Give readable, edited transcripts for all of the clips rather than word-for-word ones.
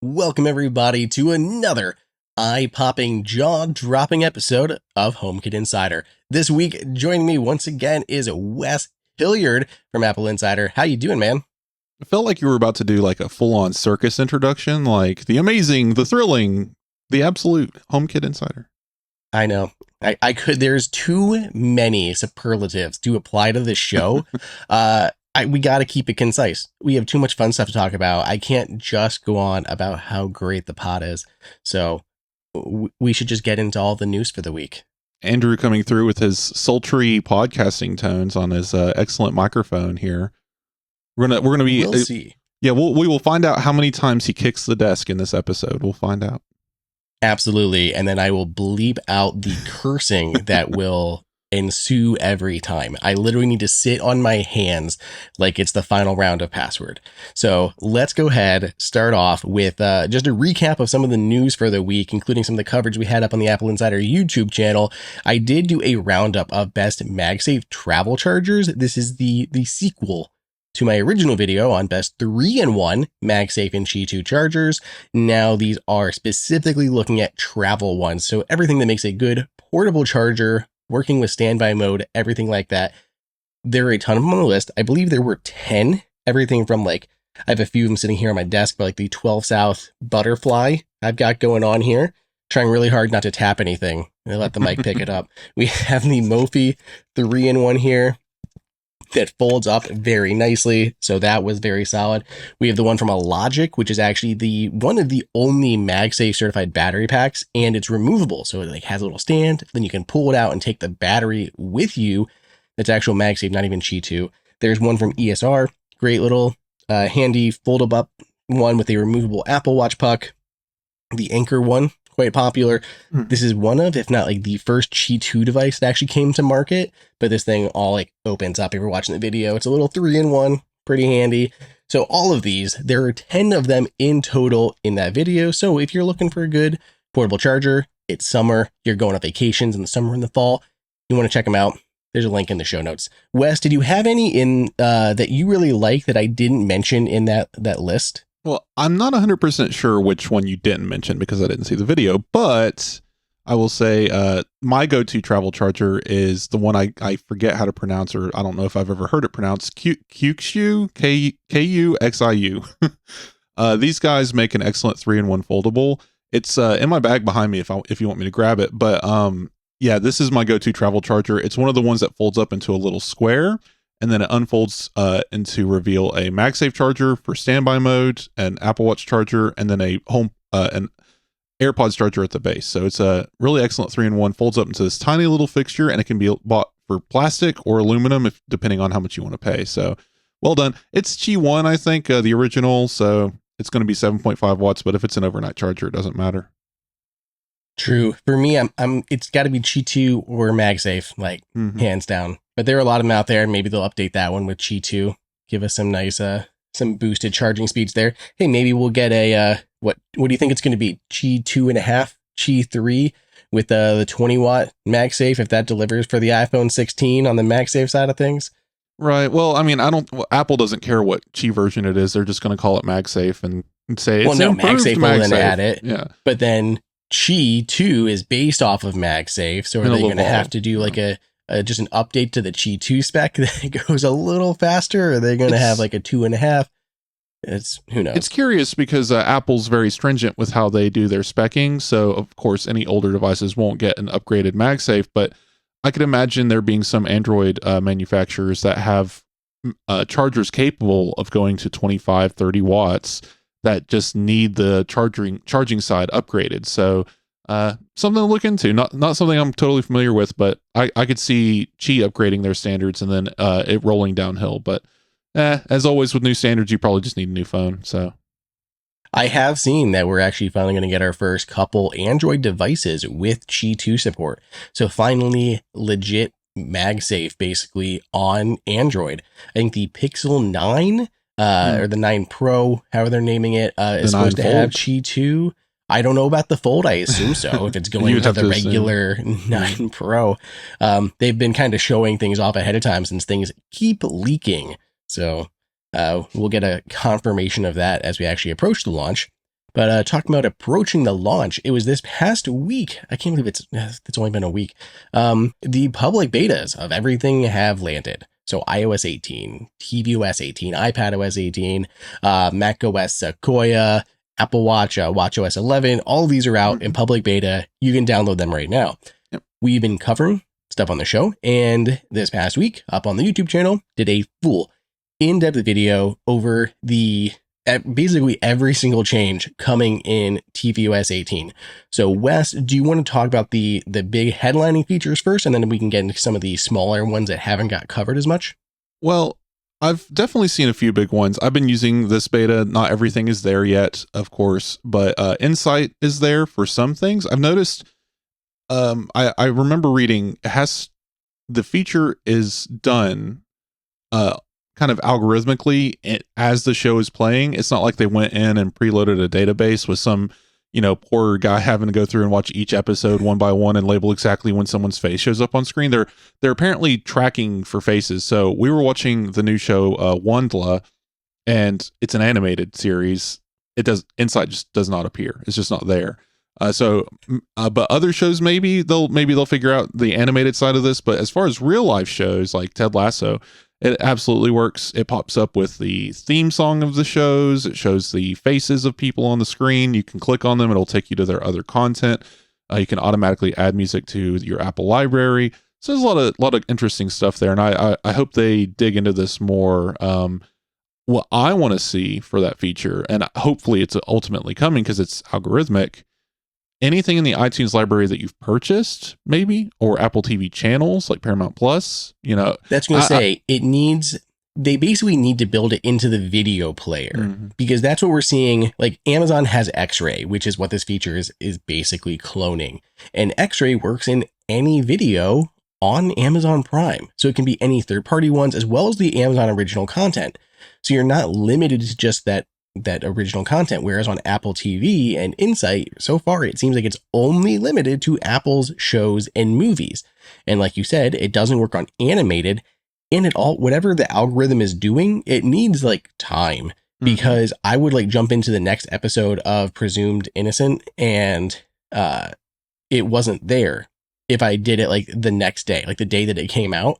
Welcome everybody to another eye-popping, jaw-dropping episode of HomeKit Insider. This week, joining me once again is Wes Hilliard from Apple Insider. How you doing, man? I felt like you were about to do like a full-on circus introduction, like the amazing, the thrilling, the absolute HomeKit Insider. I know. I could. There's too many superlatives to apply to this show. We got to keep it concise. We have too much fun stuff to talk about. I can't just go on about how great the pod is. So we should just get into all the news for the week. Andrew coming through with his sultry podcasting tones on his excellent microphone here. We're gonna be. We'll see. Yeah, we will find out how many times he kicks the desk in this episode. We'll find out. Absolutely, and then I will bleep out the cursing that will ensue every time. I literally need to sit on my hands like it's the final round of Password. So let's go ahead, start off with just a recap of some of the news for the week, including some of the coverage we had up on the Apple Insider YouTube channel. I did do a roundup of best MagSafe travel chargers. This is the sequel to my original video on best 3-in-1 MagSafe and Qi 2 chargers. Now these are specifically looking at travel ones. So everything that makes a good portable charger, working with standby mode, everything like that. There are a ton of them on the list. I believe there were 10, everything from like, I have a few of them sitting here on my desk, but like the 12 South butterfly I've got going on here, trying really hard not to tap anything and let the mic pick it up. We have the Mophie 3-in-1 here that folds up very nicely. So that was very solid. We have the one from Logic, which is actually one of the only MagSafe certified battery packs, and it's removable. So it like has a little stand, then you can pull it out and take the battery with you. That's actual MagSafe, not even Qi 2. There's one from ESR, great little handy fold up one with a removable Apple Watch puck. The Anchor one, quite popular. This is one of, if not like the first Qi 2 device that actually came to market, but this thing all like opens up if you're watching the video. It's a little 3-in-1, pretty handy. So all of these, there are 10 of them in total in that video. So if you're looking for a good portable charger, it's summer, you're going on vacations in the summer and the fall, you want to check them out. There's a link in the show notes. Wes, did you have any in that you really like that I didn't mention in that list? Well, I'm not 100% sure which one you didn't mention because I didn't see the video, but I will say my go-to travel charger is the one I forget how to pronounce, or I don't know if I've ever heard it pronounced, Kuxiu, Kuxiu. These guys make an excellent 3-in-1 foldable. It's in my bag behind me if you want me to grab it, but yeah, this is my go-to travel charger. It's one of the ones that folds up into a little square, and then it unfolds into reveal a MagSafe charger for standby mode, an Apple Watch charger, and then an AirPods charger at the base. So it's a really excellent 3-in-1, folds up into this tiny little fixture, and it can be bought for plastic or aluminum, depending on how much you want to pay. So well done. It's Qi 1, I think, the original, so it's going to be 7.5 watts, but if it's an overnight charger, it doesn't matter. True. For me, it's got to be Qi 2 or MagSafe, like hands down. But there are a lot of them out there, and maybe they'll update that one with Qi 2. Give us some nice, some boosted charging speeds there. Hey, maybe we'll get a, what do you think it's going to be? Qi 2.5, Qi 3 with the 20 watt MagSafe, if that delivers for the iPhone 16 on the MagSafe side of things? Right. Well, I mean, Apple doesn't care what Qi version it is. They're just going to call it MagSafe and say it's MagSafe will then add it. Yeah. But then Qi 2 is based off of MagSafe, so are they going to have to do like just an update to the Qi 2 spec that goes a little faster? Or are they going to have like a 2.5? Who knows? It's curious because Apple's very stringent with how they do their specking. So of course, any older devices won't get an upgraded MagSafe, but I could imagine there being some Android manufacturers that have chargers capable of going to 25, 30 watts that just need the charging side upgraded. So something to look into. Not something I'm totally familiar with, but I could see Qi upgrading their standards and then it rolling downhill. But as always with new standards, you probably just need a new phone. So I have seen that we're actually finally going to get our first couple Android devices with Qi 2 support. So finally, legit MagSafe basically on Android. I think the Pixel 9 or the 9 Pro, however they're naming it, is supposed to have Qi 2. I don't know about the Fold. I assume so. If it's going to the regular 9 Pro, they've been kind of showing things off ahead of time since things keep leaking. So we'll get a confirmation of that as we actually approach the launch. But talking about approaching the launch, it was this past week. I can't believe it's only been a week. The public betas of everything have landed. So iOS 18, tvOS 18, iPadOS 18, macOS Sequoia, Apple Watch, watchOS 11. All of these are out in public beta. You can download them right now. Yep. We've been covering stuff on the show, and this past week up on the YouTube channel did a full in-depth video over basically every single change coming in tvOS 18. So Wes, do you want to talk about the big headlining features first, and then we can get into some of the smaller ones that haven't got covered as much? Well, I've definitely seen a few big ones. I've been using this beta. Not everything is there yet, of course, but Insight is there for some things. I've noticed, I remember reading, the feature is done kind of algorithmically as the show is playing. It's not like they went in and preloaded a database with some, poor guy having to go through and watch each episode one by one and label exactly when someone's face shows up on screen. They're apparently tracking for faces. So we were watching the new show Wandla, and it's an animated series. Insight just does not appear. It's just not there. But other shows, maybe they'll figure out the animated side of this. But as far as real life shows like Ted Lasso, it absolutely works. It pops up with the theme song of the shows. It shows the faces of people on the screen. You can click on them. It'll take you to their other content. You can automatically add music to your Apple library. So there's a lot of interesting stuff there. And I hope they dig into this more. What I want to see for that feature, and hopefully it's ultimately coming because it's algorithmic, anything in the iTunes library that you've purchased, maybe, or Apple TV channels like Paramount Plus, That's going to say they basically need to build it into the video player because that's what we're seeing. Like Amazon has X-Ray, which is what this feature is basically cloning. And X-Ray works in any video on Amazon Prime. So it can be any third-party ones as well as the Amazon original content. So you're not limited to just that original content, whereas on Apple TV and Insight, so far it seems like it's only limited to Apple's shows and movies. And like you said, it doesn't work on animated, and whatever the algorithm is doing, it needs like time, because I would jump into the next episode of Presumed Innocent and it wasn't there. If I did it like the next day, like the day that it came out,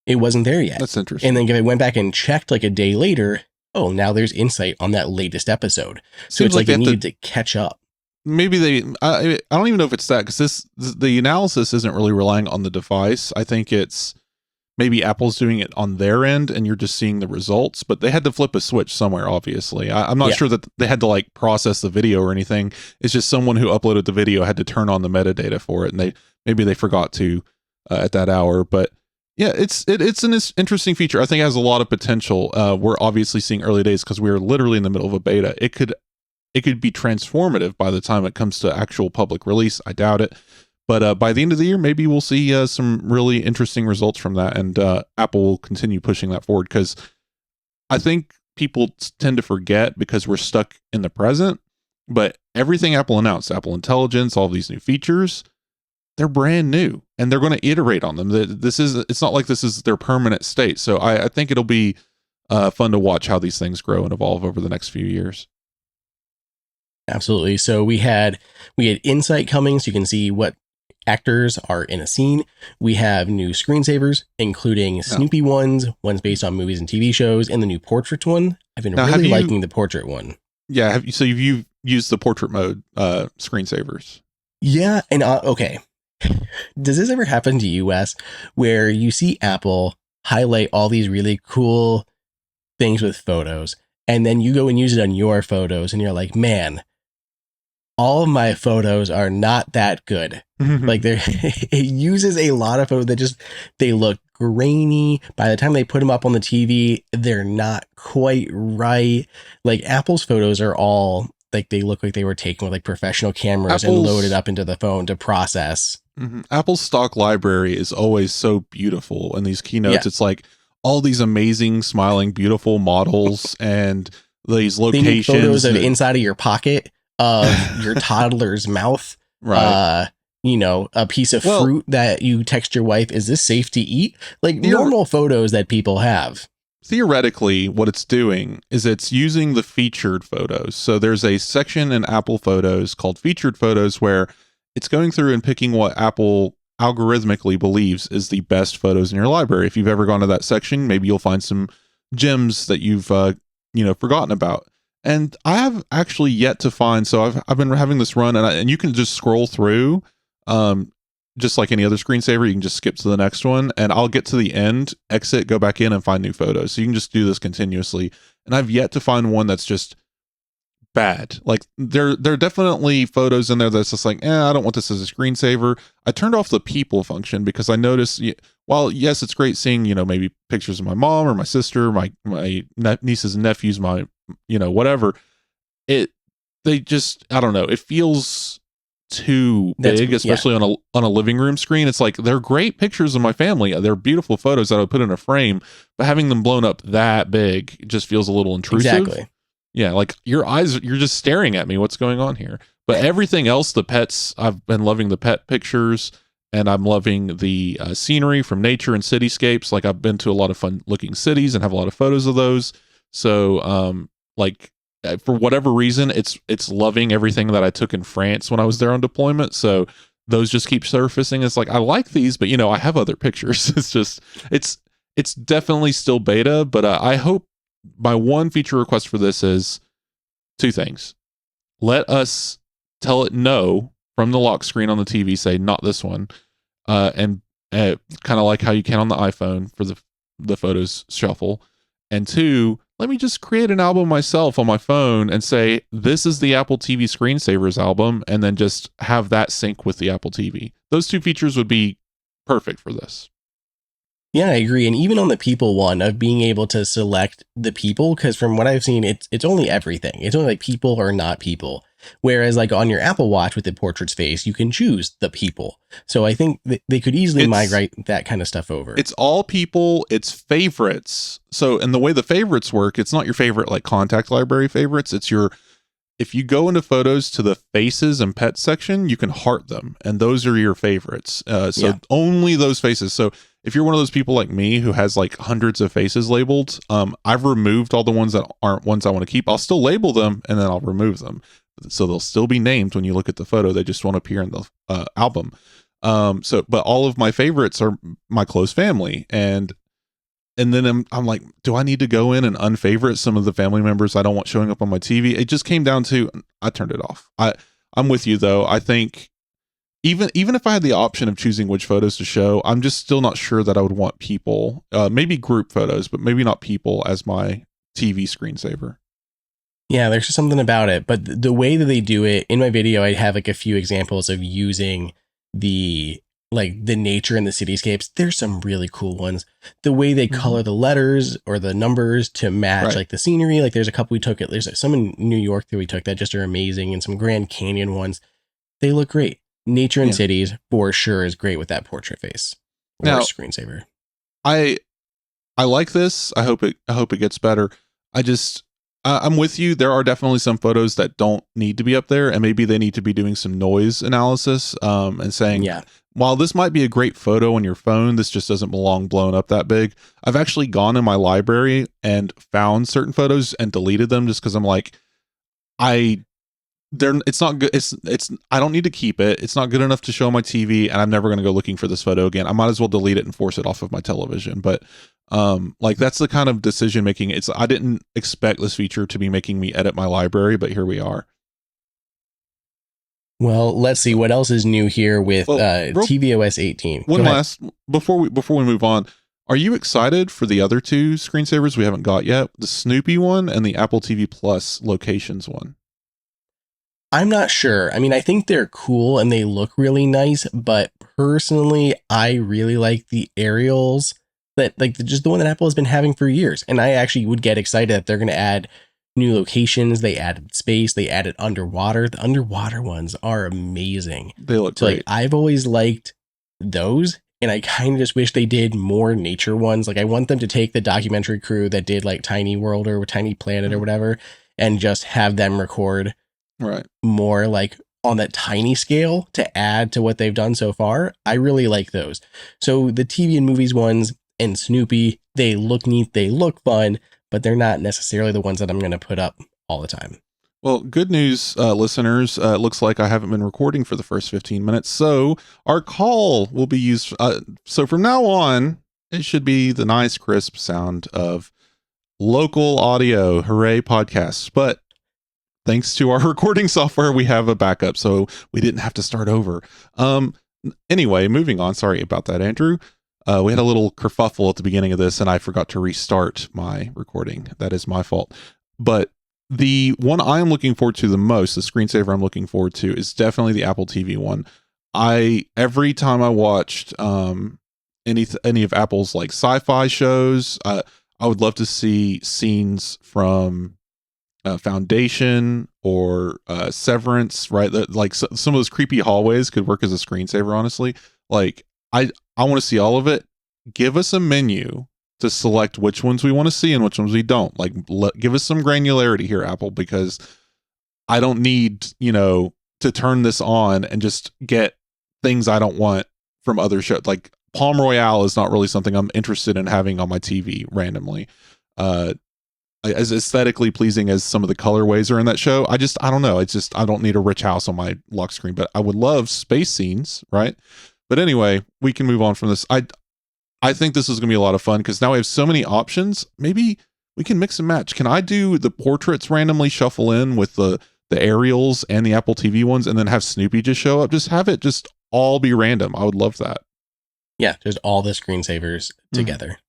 it wasn't there yet. That's interesting. And then if I went back and checked like a day later, oh, now there's Insight on that latest episode. So it's like they needed to catch up. Maybe I don't even know if it's that, because the analysis isn't really relying on the device. I think it's maybe Apple's doing it on their end and you're just seeing the results, but they had to flip a switch somewhere, obviously. I'm not sure that they had to process the video or anything. It's just someone who uploaded the video had to turn on the metadata for it, and maybe they forgot to at that hour. But yeah, it's an interesting feature. I think it has a lot of potential. We're obviously seeing early days because we're literally in the middle of a beta. It could be transformative by the time it comes to actual public release. I doubt it. But by the end of the year, maybe we'll see some really interesting results from that. And Apple will continue pushing that forward, because I think people tend to forget because we're stuck in the present. But everything Apple announced, Apple Intelligence, all these new features, they're brand new, and they're going to iterate on them. It's not like this is their permanent state. So I think it'll be fun to watch how these things grow and evolve over the next few years. Absolutely. So we had Insight coming, so you can see what actors are in a scene. We have new screensavers, including Snoopy ones based on movies and TV shows, and the new portrait one. I've been really liking the portrait one. Yeah. So you've used the portrait mode screensavers? Yeah. And okay. Does this ever happen to you, Wes, where you see Apple highlight all these really cool things with photos, and then you go and use it on your photos, and you're like, man, all of my photos are not that good. Like it uses a lot of photos that they look grainy. By the time they put them up on the TV, they're not quite right. Like Apple's photos are all like, they look like they were taken with professional cameras and loaded up into the phone to process. Apple's stock library is always so beautiful. In these keynotes, it's like all these amazing, smiling, beautiful models and these locations. They need photos of inside of your pocket, of your toddler's mouth. Right. A piece of fruit that you text your wife, is this safe to eat? Like normal photos that people have. theoretically, what it's doing is it's using the featured photos. So there's a section in Apple Photos called featured photos where it's going through and picking what Apple algorithmically believes is the best photos in your library. If you've ever gone to that section, maybe you'll find some gems that you've forgotten about. And I have actually yet to find. So I've been having this run, and you can just scroll through, just like any other screensaver. You can just skip to the next one, and I'll get to the end, exit, go back in, and find new photos. So you can just do this continuously. And I've yet to find one that's just bad. Like there are definitely photos in there that's just like, I don't want this as a screensaver. I turned off the people function because I noticed, while yes, it's great seeing, maybe pictures of my mom or my sister, my nieces and nephews, my, whatever. They just, I don't know. It feels too big, especially on a living room screen. It's like, they're great pictures of my family. They're beautiful photos that I would put in a frame, but having them blown up that big just feels a little intrusive. Exactly. Yeah, like you're just staring at me. What's going on here? But everything else, the pets, I've been loving the pet pictures, and I'm loving the scenery from nature and cityscapes. Like I've been to a lot of fun looking cities and have a lot of photos of those. So, for whatever reason, it's loving everything that I took in France when I was there on deployment. So those just keep surfacing. It's like, I like these, but I have other pictures. It's definitely still beta, but I hope. My one feature request for this is two things. Let us tell it no from the lock screen on the TV, say not this one, and kind of like how you can on the iPhone for the photos shuffle. And two, let me just create an album myself on my phone and say, this is the Apple TV Screensavers album, and then just have that sync with the Apple TV. Those two features would be perfect for this. Yeah, I agree. And even on the people one, of being able to select the people, because from what I've seen, it's only everything. It's only like people or not people. Whereas like on your Apple Watch with the portrait's face, you can choose the people. So I think they could easily migrate that kind of stuff over. It's all people. It's favorites. So, and the way the favorites work, it's not your favorite like contact library favorites. It's if you go into photos to the faces and pets section, you can heart them, and those are your favorites. Only those faces. So if you're one of those people like me who has like hundreds of faces labeled, I've removed all the ones that aren't ones I want to keep. I'll still label them, and then I'll remove them. So they'll still be named when you look at the photo. They just won't appear in the album. But all of my favorites are my close family. And then I'm like, do I need to go in and unfavorite some of the family members I don't want showing up on my TV? It just came down to, I turned it off. I'm with you though. I think even if I had the option of choosing which photos to show, I'm just still not sure that I would want people, maybe group photos, but maybe not people as my TV screensaver. Yeah, there's just something about it. But the way that they do it, in my video, I have like a few examples of using the nature and the cityscapes. There's some really cool ones. The way they color the letters or the numbers to match like the scenery. Like there's a couple we took. There's some in New York that we took that just are amazing, and some Grand Canyon ones. They look great. Nature and cities for sure is great with that portrait face or now, screensaver. I like this. I hope it gets better. I'm with you. There are definitely some photos that don't need to be up there, and maybe they need to be doing some noise analysis and saying, while this might be a great photo on your phone, this just doesn't belong blown up that big. I've actually gone in my library and found certain photos and deleted them just because I'm like, it's not good. I don't need to keep it. It's not good enough to show on my TV, and I'm never going to go looking for this photo again. I might as well delete it and force it off of my television. But that's the kind of decision making. I didn't expect this feature to be making me edit my library, but here we are. Well, let's see what else is new here with tvOS 18. One last before we move on. Are you excited for the other two screensavers we haven't got yet? The Snoopy one and the Apple TV Plus Locations one. I'm not sure. I mean, I think they're cool and they look really nice, but personally, I really like the aerials that just the one that Apple has been having for years. And I actually would get excited that they're going to add new locations. They added space. They added underwater. The underwater ones are amazing. They look great. I've always liked those. And I kind of just wish they did more nature ones. Like I want them to take the documentary crew that did like Tiny World or Tiny Planet or whatever, and just have them record more like on that tiny scale to add to what they've done so far. I really like those. So the TV and movies ones and Snoopy, They look neat, they look fun, but they're not necessarily the ones that I'm going to put up all the time. Well, good news, listeners. It looks like I haven't been recording for the first 15 minutes, so our call will be used. So from now on, it should be the nice, crisp sound of local audio. Hooray, podcasts. But thanks to our recording software, we have a backup, so we didn't have to start over. Anyway, moving on. Sorry about that, Andrew. We had a little kerfuffle at the beginning of this, and I forgot to restart my recording. That is my fault. But the one I'm looking forward to the most, the screensaver I'm looking forward to, is definitely the Apple TV one. Every time I watched any of Apple's like sci-fi shows, I would love to see scenes from Foundation or Severance, right? Like some of those creepy hallways could work as a screensaver, honestly. Like I want to see all of it. Give us a menu to select which ones we want to see and which ones we don't. Like give us some granularity here, Apple, because I don't need, to turn this on and just get things I don't want from other shows. Like Palm Royale is not really something I'm interested in having on my TV randomly. As aesthetically pleasing as some of the colorways are in that show, I don't know. I don't need a rich house on my lock screen, but I would love space scenes, right? But anyway, we can move on from this. I think this is going to be a lot of fun because now we have so many options. Maybe we can mix and match. Can I do the portraits randomly shuffle in with the aerials and the Apple TV ones and then have Snoopy just show up? Just have it just all be random. I would love that. Yeah, just all the screensavers together.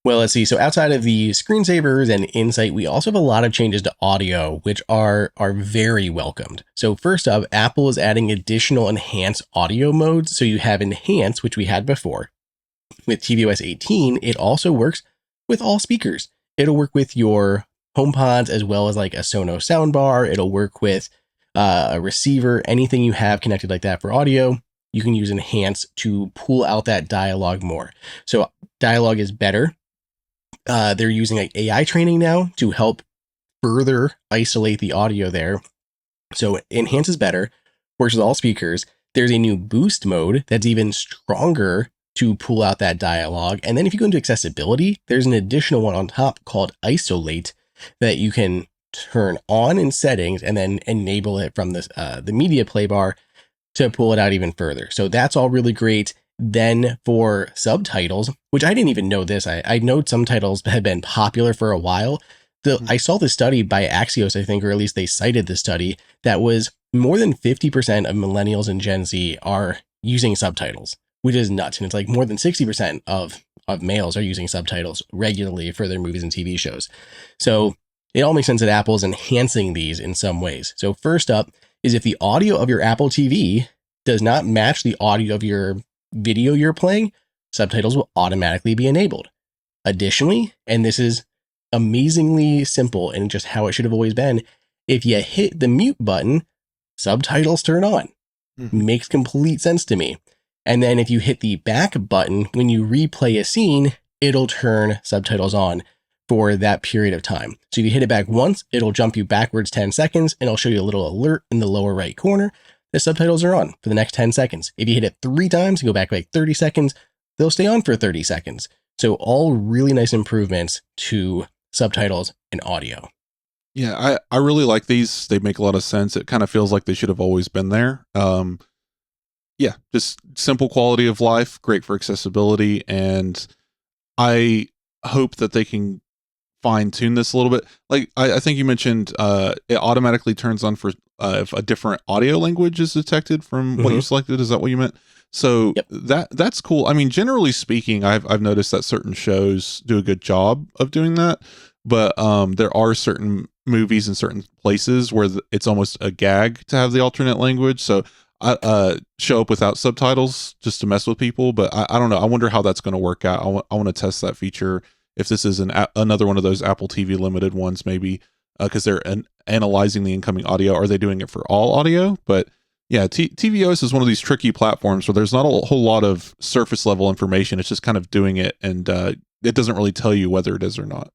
Well, let's see. So outside of the screensavers and Insight, we also have a lot of changes to audio, which are very welcomed. So first up, Apple is adding additional enhanced audio modes. So you have enhanced, which we had before. With tvOS 18, it also works with all speakers. It'll work with your HomePods as well as like a Sonos soundbar. It'll work with a receiver, anything you have connected like that for audio. You can use Enhance to pull out that dialogue more. So dialogue is better. They're using like AI training now to help further isolate the audio there. So Enhance is better, works with all speakers. There's a new boost mode that's even stronger to pull out that dialogue. And then if you go into accessibility, there's an additional one on top called Isolate that you can turn on in settings and then enable it from the media play bar to pull it out even further. So that's all really great. Then for subtitles, which I didn't even know this, I know subtitles have been popular for a while. I saw the study by Axios, I think, or at least they cited the study that was more than 50% of millennials and Gen Z are using subtitles, which is nuts. And it's like more than 60% of males are using subtitles regularly for their movies and TV shows. So it all makes sense that Apple's enhancing these in some ways. So first up is if the audio of your Apple TV does not match the audio of your video you're playing, subtitles will automatically be enabled. Additionally, and this is amazingly simple and just how it should have always been, if you hit the mute button, subtitles turn on. Makes complete sense to me. And then if you hit the back button, when you replay a scene, it'll turn subtitles on for that period of time. So if you hit it back once, it'll jump you backwards 10 seconds and it'll show you a little alert in the lower right corner. The subtitles are on for the next 10 seconds. If you hit it 3 times and go back like 30 seconds, they'll stay on for 30 seconds. So all really nice improvements to subtitles and audio. Yeah, I really like these. They make a lot of sense. It kind of feels like they should have always been there. Yeah, just simple quality of life, great for accessibility. And I hope that they can fine tune this a little bit. Like I think you mentioned, it automatically turns on for if a different audio language is detected from what you selected. Is that what you meant? So Yep. that's cool. I mean, generally speaking, I've noticed that certain shows do a good job of doing that, but there are certain movies in certain places where it's almost a gag to have the alternate language. So I show up without subtitles just to mess with people. But I don't know. I wonder how that's going to work out. I want to test that feature if this is another one of those Apple TV limited ones, maybe because they're analyzing the incoming audio. Are they doing it for all audio? But yeah, tvOS is one of these tricky platforms where there's not a whole lot of surface level information. It's just kind of doing it, and it doesn't really tell you whether it is or not.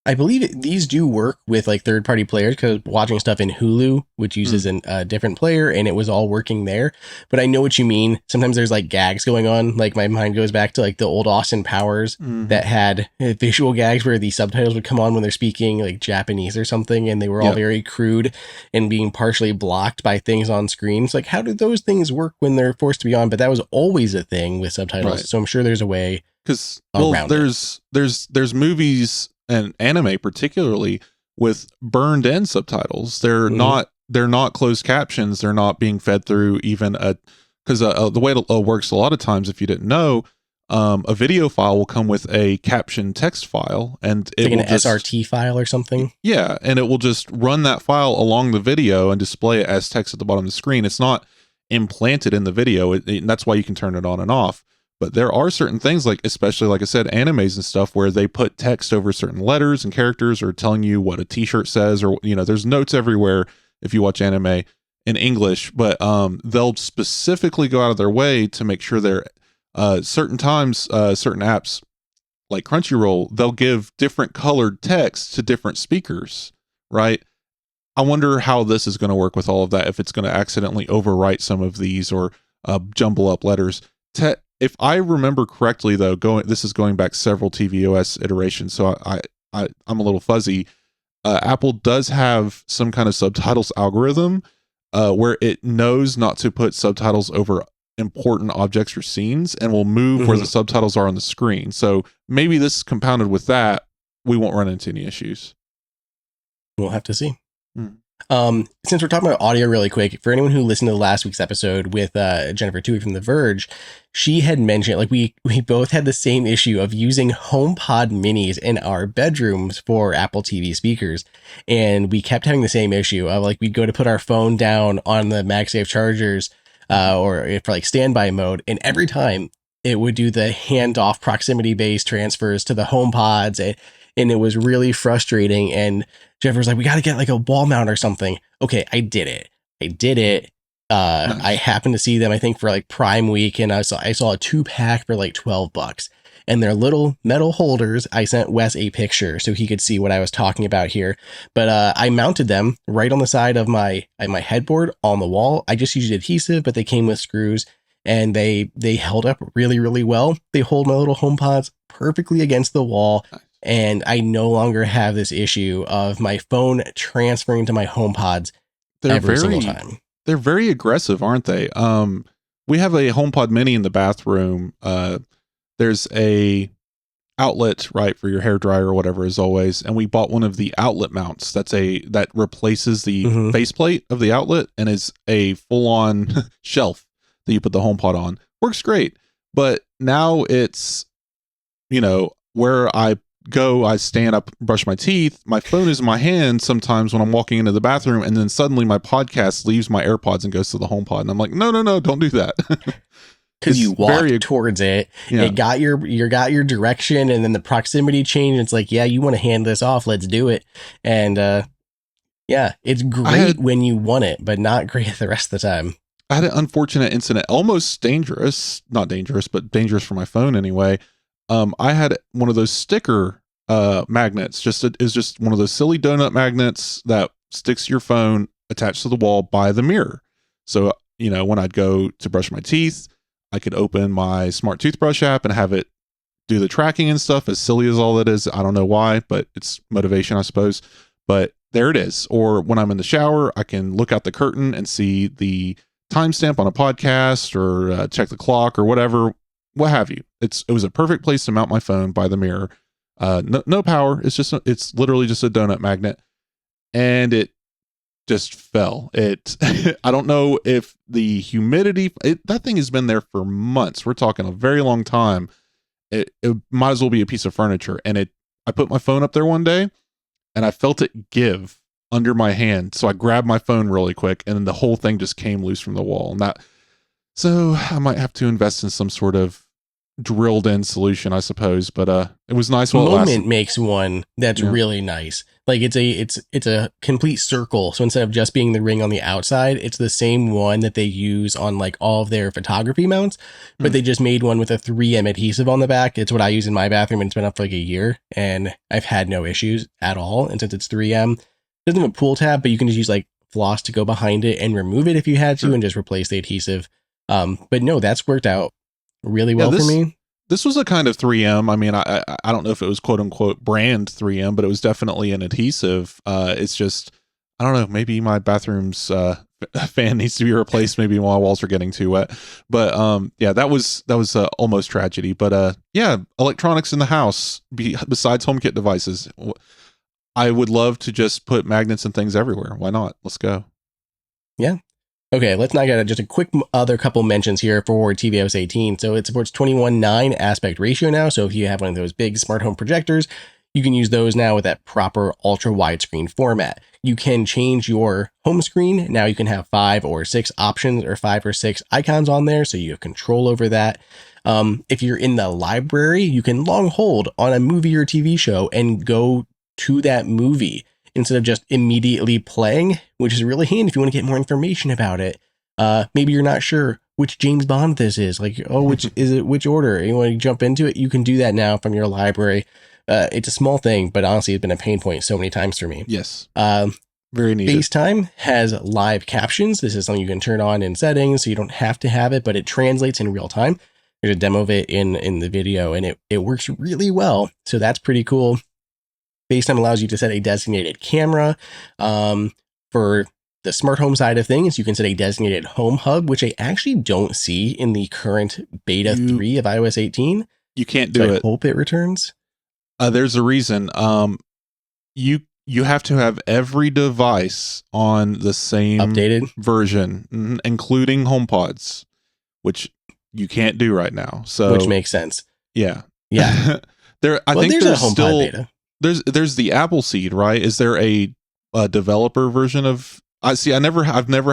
I believe these do work with like third-party players, because watching stuff in Hulu, which uses a different player, and it was all working there. But I know what you mean. Sometimes there's like gags going on. Like my mind goes back to like the old Austin Powers that had visual gags where the subtitles would come on when they're speaking like Japanese or something, and they were all very crude and being partially blocked by things on screen. It's like, how do those things work when they're forced to be on? But that was always a thing with subtitles. Right. So I'm sure there's a way. Because there's movies and anime particularly with burned in subtitles. They're not closed captions. They're not being fed through even because the way it works a lot of times, if you didn't know, a video file will come with a caption text file, and it will an SRT file or something. Yeah, and it will just run that file along the video and display it as text at the bottom of the screen. It's not implanted in the video, and that's why you can turn it on and off. But there are certain things, like especially like I said, animes and stuff, where they put text over certain letters and characters, or telling you what a t-shirt says, or there's notes everywhere if you watch anime in English. But they'll specifically go out of their way to make sure they're certain times, certain apps like Crunchyroll, they'll give different colored text to different speakers, right? I wonder how this is going to work with all of that, if it's going to accidentally overwrite some of these or jumble up letters. If I remember correctly, though, this is going back several tvOS iterations, so I'm a little fuzzy. Apple does have some kind of subtitles algorithm where it knows not to put subtitles over important objects or scenes, and will move where the subtitles are on the screen. So maybe this is compounded with that. We won't run into any issues. We'll have to see. Since we're talking about audio really quick, for anyone who listened to last week's episode with Jennifer Toohey from The Verge, she had mentioned, like, we both had the same issue of using HomePod minis in our bedrooms for Apple TV speakers. And we kept having the same issue of, like, we'd go to put our phone down on the MagSafe chargers or for like standby mode, and every time it would do the handoff proximity-based transfers to the HomePods, and it was really frustrating. And Jennifer was like, we got to get like a wall mount or something. Okay, I did it. Nice. I happened to see them, I think, for like Prime Week, and I saw a 2-pack for like $12, and they're little metal holders. I sent Wes a picture so he could see what I was talking about here. But I mounted them right on the side of my headboard on the wall. I just used adhesive, but they came with screws, and they held up really, really well. They hold my little HomePods perfectly against the wall. Nice. And I no longer have this issue of my phone transferring to my HomePods every single time. They're very aggressive, aren't they? We have a HomePod mini in the bathroom. There's a outlet, right, for your hairdryer or whatever, as always. And we bought one of the outlet mounts. that replaces the faceplate of the outlet and is a full-on shelf that you put the HomePod on. Works great. But now it's, where I stand up, brush my teeth, my phone is in my hand sometimes when I'm walking into the bathroom, and then suddenly my podcast leaves my AirPods and goes to the HomePod, and I'm like, no, don't do that. Because you walked towards it, it got your direction, and then the proximity change. It's like, yeah, you want to hand this off, let's do it. And it's great when you want it, but not great the rest of the time. I had an unfortunate incident, almost dangerous, not dangerous, but dangerous for my phone anyway. I had one of those sticker magnets. It was just one of those silly donut magnets that sticks to your phone attached to the wall by the mirror. So, when I'd go to brush my teeth, I could open my smart toothbrush app and have it do the tracking and stuff, as silly as all that is. I don't know why, but it's motivation, I suppose. But there it is. Or when I'm in the shower, I can look out the curtain and see the timestamp on a podcast, or check the clock, or whatever, what have you. It was a perfect place to mount my phone by the mirror. No power. It's literally just a donut magnet, and it just fell. I don't know if the humidity, that thing has been there for months. We're talking a very long time. It might as well be a piece of furniture. And I put my phone up there one day, and I felt it give under my hand. So I grabbed my phone really quick, and then the whole thing just came loose from the wall. So I might have to invest in some sort of drilled in solution, I suppose, but it was nice while it lasted. Moment makes one that's really nice. Like it's a complete circle. So instead of just being the ring on the outside, it's the same one that they use on like all of their photography mounts, but they just made one with a 3M adhesive on the back. It's what I use in my bathroom, and it's been up for like a year, and I've had no issues at all. And since it's 3M, it doesn't have a pull tab, but you can just use like floss to go behind it and remove it if you had to, and just replace the adhesive. But no, that's worked out really well for me. This was a kind of 3M. I mean, I don't know if it was quote unquote brand 3M, but it was definitely an adhesive. It's just, I don't know, maybe my bathroom's fan needs to be replaced. Maybe my walls are getting too wet. But yeah, that was almost tragedy. But yeah, electronics in the house besides HomeKit devices. I would love to just put magnets and things everywhere. Why not? Let's go. Yeah. Okay, let's now get just a quick other couple mentions here for tvOS 18. So it supports 21:9 aspect ratio now. So if you have one of those big smart home projectors, you can use those now with that proper ultra widescreen format. You can change your home screen. Now you can have 5 or 6 options or 5 or 6 icons on there. So you have control over that. If you're in the library, you can long hold on a movie or TV show and go to that movie instead of just immediately playing, which is really handy if you want to get more information about it. Maybe you're not sure which James Bond this is. Like, which is it? Which order? You want to jump into it? You can do that now from your library. It's a small thing, but honestly, it's been a pain point so many times for me. Yes. Very neat. FaceTime has live captions. This is something you can turn on in settings, so you don't have to have it, but it translates in real time. There's a demo of it in the video, and it works really well. So that's pretty cool. FaceTime allows you to set a designated camera. For the smart home side of things, you can set a designated home hub, which I actually don't see in the current beta 3 of iOS 18. You can't do it. I hope it returns. There's a reason. You have to have every device on the same updated version, including HomePods, which you can't do right now. So which makes sense. Yeah. I think there's a HomePod still beta. There's the Appleseed, right? Is there a developer version of? I've never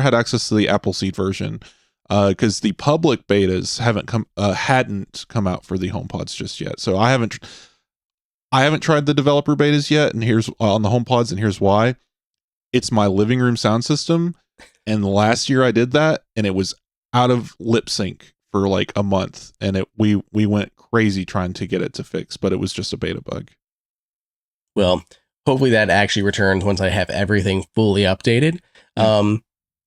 had access to the Appleseed version because the public betas hadn't come out for the HomePods just yet. So I haven't tried the developer betas yet, and here's on the HomePods, and here's why. It's my living room sound system, and last year I did that, and it was out of lip sync for like a month, and we went crazy trying to get it to fix, but it was just a beta bug. Well, hopefully that actually returns once I have everything fully updated.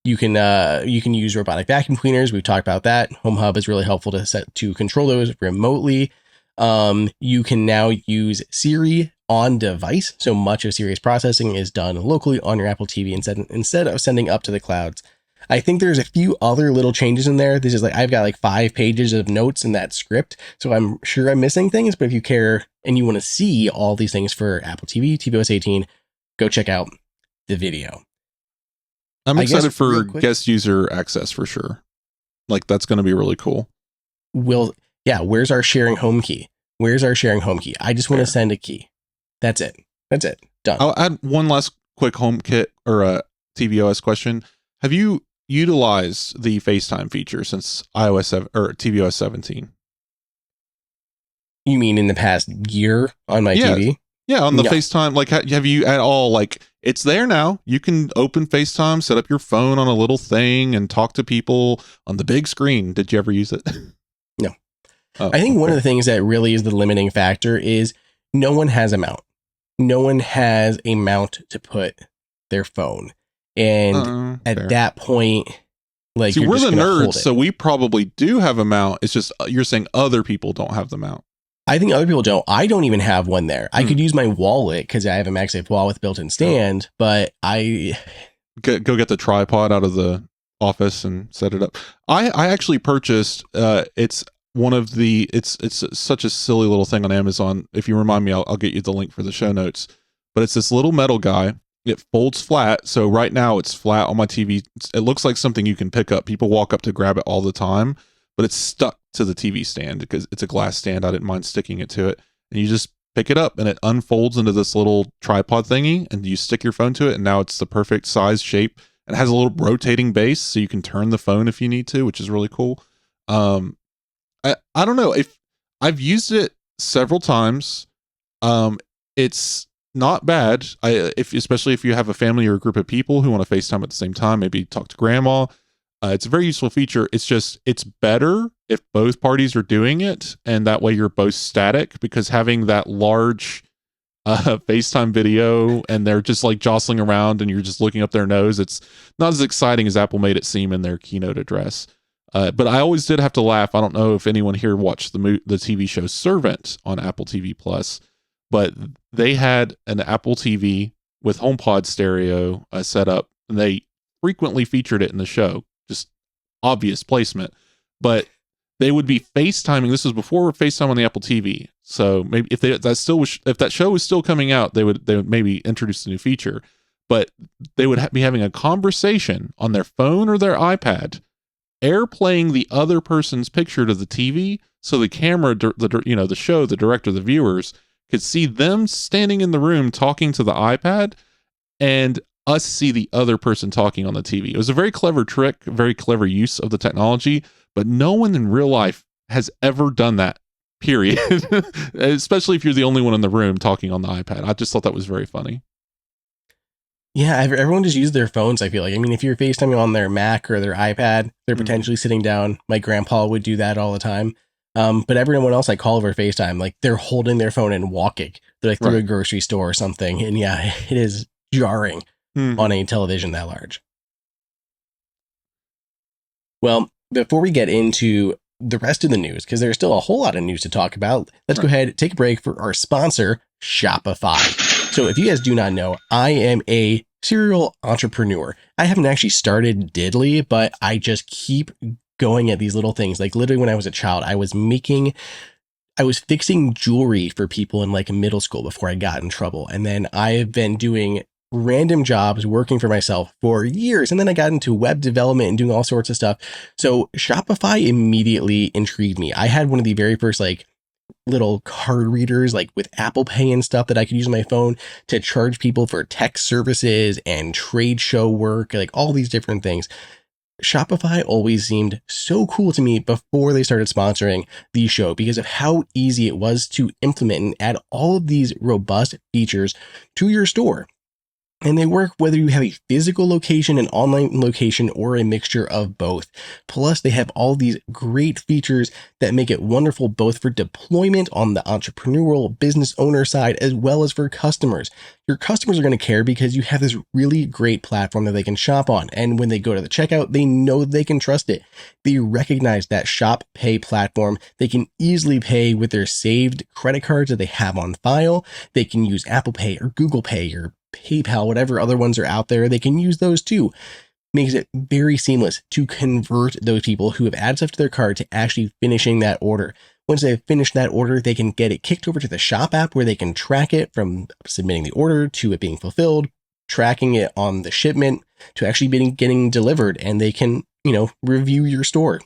You can use robotic vacuum cleaners. We've talked about that. Home Hub is really helpful to control those remotely. You can now use Siri on device. So much of Siri's processing is done locally on your Apple TV instead of sending up to the clouds. I think there's a few other little changes in there. This is I've got like 5 pages of notes in that script. So I'm sure I'm missing things, but if you care and you want to see all these things for Apple TV, tvOS 18, go check out the video. I'm excited for guest user access for sure. Like that's going to be really cool. Where's our sharing home key? I just want to send a key. That's it. Done. I'll add one last quick HomeKit or a tvOS question. Have you utilized the FaceTime feature since iOS 7 or tvOS 17? You mean in the past year on my TV? Yeah, on the FaceTime. Like, have you at all, like, it's there now. You can open FaceTime, set up your phone on a little thing, and talk to people on the big screen. Did you ever use it? No. I think one of the things that really is the limiting factor is no one has a mount. No one has a mount to put their phone. And at that point, like, see, we're the nerds, so we probably do have a mount. It's just you're saying other people don't have the mount. I think other people don't. I don't even have one there. I could use my wallet because I have a MagSafe wallet with built-in stand, but I go get the tripod out of the office and set it up. I actually purchased. It's such a silly little thing on Amazon. If you remind me, I'll get you the link for the show notes. But it's this little metal guy. It folds flat. So right now it's flat on my TV. It looks like something you can pick up. People walk up to grab it all the time, but it's stuck to the TV stand because it's a glass stand. I didn't mind sticking it to it. And you just pick it up and it unfolds into this little tripod thingy and you stick your phone to it. And now it's the perfect size, shape, and it has a little rotating base. So you can turn the phone if you need to, which is really cool. I don't know if I've used it several times. It's not bad. Especially if you have a family or a group of people who want to FaceTime at the same time, maybe talk to grandma. It's a very useful feature. It's better if both parties are doing it, and that way you're both static, because having that large FaceTime video and they're just like jostling around and you're just looking up their nose, it's not as exciting as Apple made it seem in their keynote address. But I always did have to laugh. I don't know if anyone here watched the TV show Servant on Apple TV Plus, but they had an Apple TV with HomePod stereo set up, and they frequently featured it in the show. Just obvious placement. But they would be FaceTiming. This was before FaceTime on the Apple TV. So maybe if that show was still coming out, they would maybe introduce a new feature. But they would be having a conversation on their phone or their iPad, airplaying the other person's picture to the TV, so the camera, the show, the director, the viewers could see them standing in the room talking to the iPad, and us see the other person talking on the TV. It was a very clever trick, very clever use of the technology, but no one in real life has ever done that, period. Especially if you're the only one in the room talking on the iPad. I just thought that was very funny. Yeah, everyone just used their phones, I feel like. I mean, if you're FaceTiming on their Mac or their iPad, they're potentially sitting down. My grandpa would do that all the time. But everyone else I call over FaceTime, like, they're holding their phone and walking. They're like through a grocery store or something. And yeah, it is jarring on a television that large. Well, before we get into the rest of the news, because there's still a whole lot of news to talk about, let's go ahead and take a break for our sponsor, Shopify. So if you guys do not know, I am a serial entrepreneur. I haven't actually started diddly, but I just keep going at these little things. Like, literally when I was a child, I was fixing jewelry for people in like middle school before I got in trouble. And then I've been doing random jobs working for myself for years. And then I got into web development and doing all sorts of stuff. So Shopify immediately intrigued me. I had one of the very first like little card readers, like with Apple Pay and stuff, that I could use on my phone to charge people for tech services and trade show work, like all these different things. Shopify always seemed so cool to me before they started sponsoring the show, because of how easy it was to implement and add all of these robust features to your store. And they work whether you have a physical location, an online location, or a mixture of both. Plus, they have all these great features that make it wonderful both for deployment on the entrepreneurial business owner side, as well as for customers. Your customers are going to care because you have this really great platform that they can shop on. And when they go to the checkout, they know they can trust it. They recognize that Shop Pay platform. They can easily pay with their saved credit cards that they have on file. They can use Apple Pay or Google Pay or PayPal, whatever other ones are out there. They can use those too. Makes it very seamless to convert those people who have added stuff to their cart to actually finishing that order. Once they've finished that order, they can get it kicked over to the Shop app, where they can track it from submitting the order to it being fulfilled, tracking it on the shipment to actually getting delivered, and they can, review your store.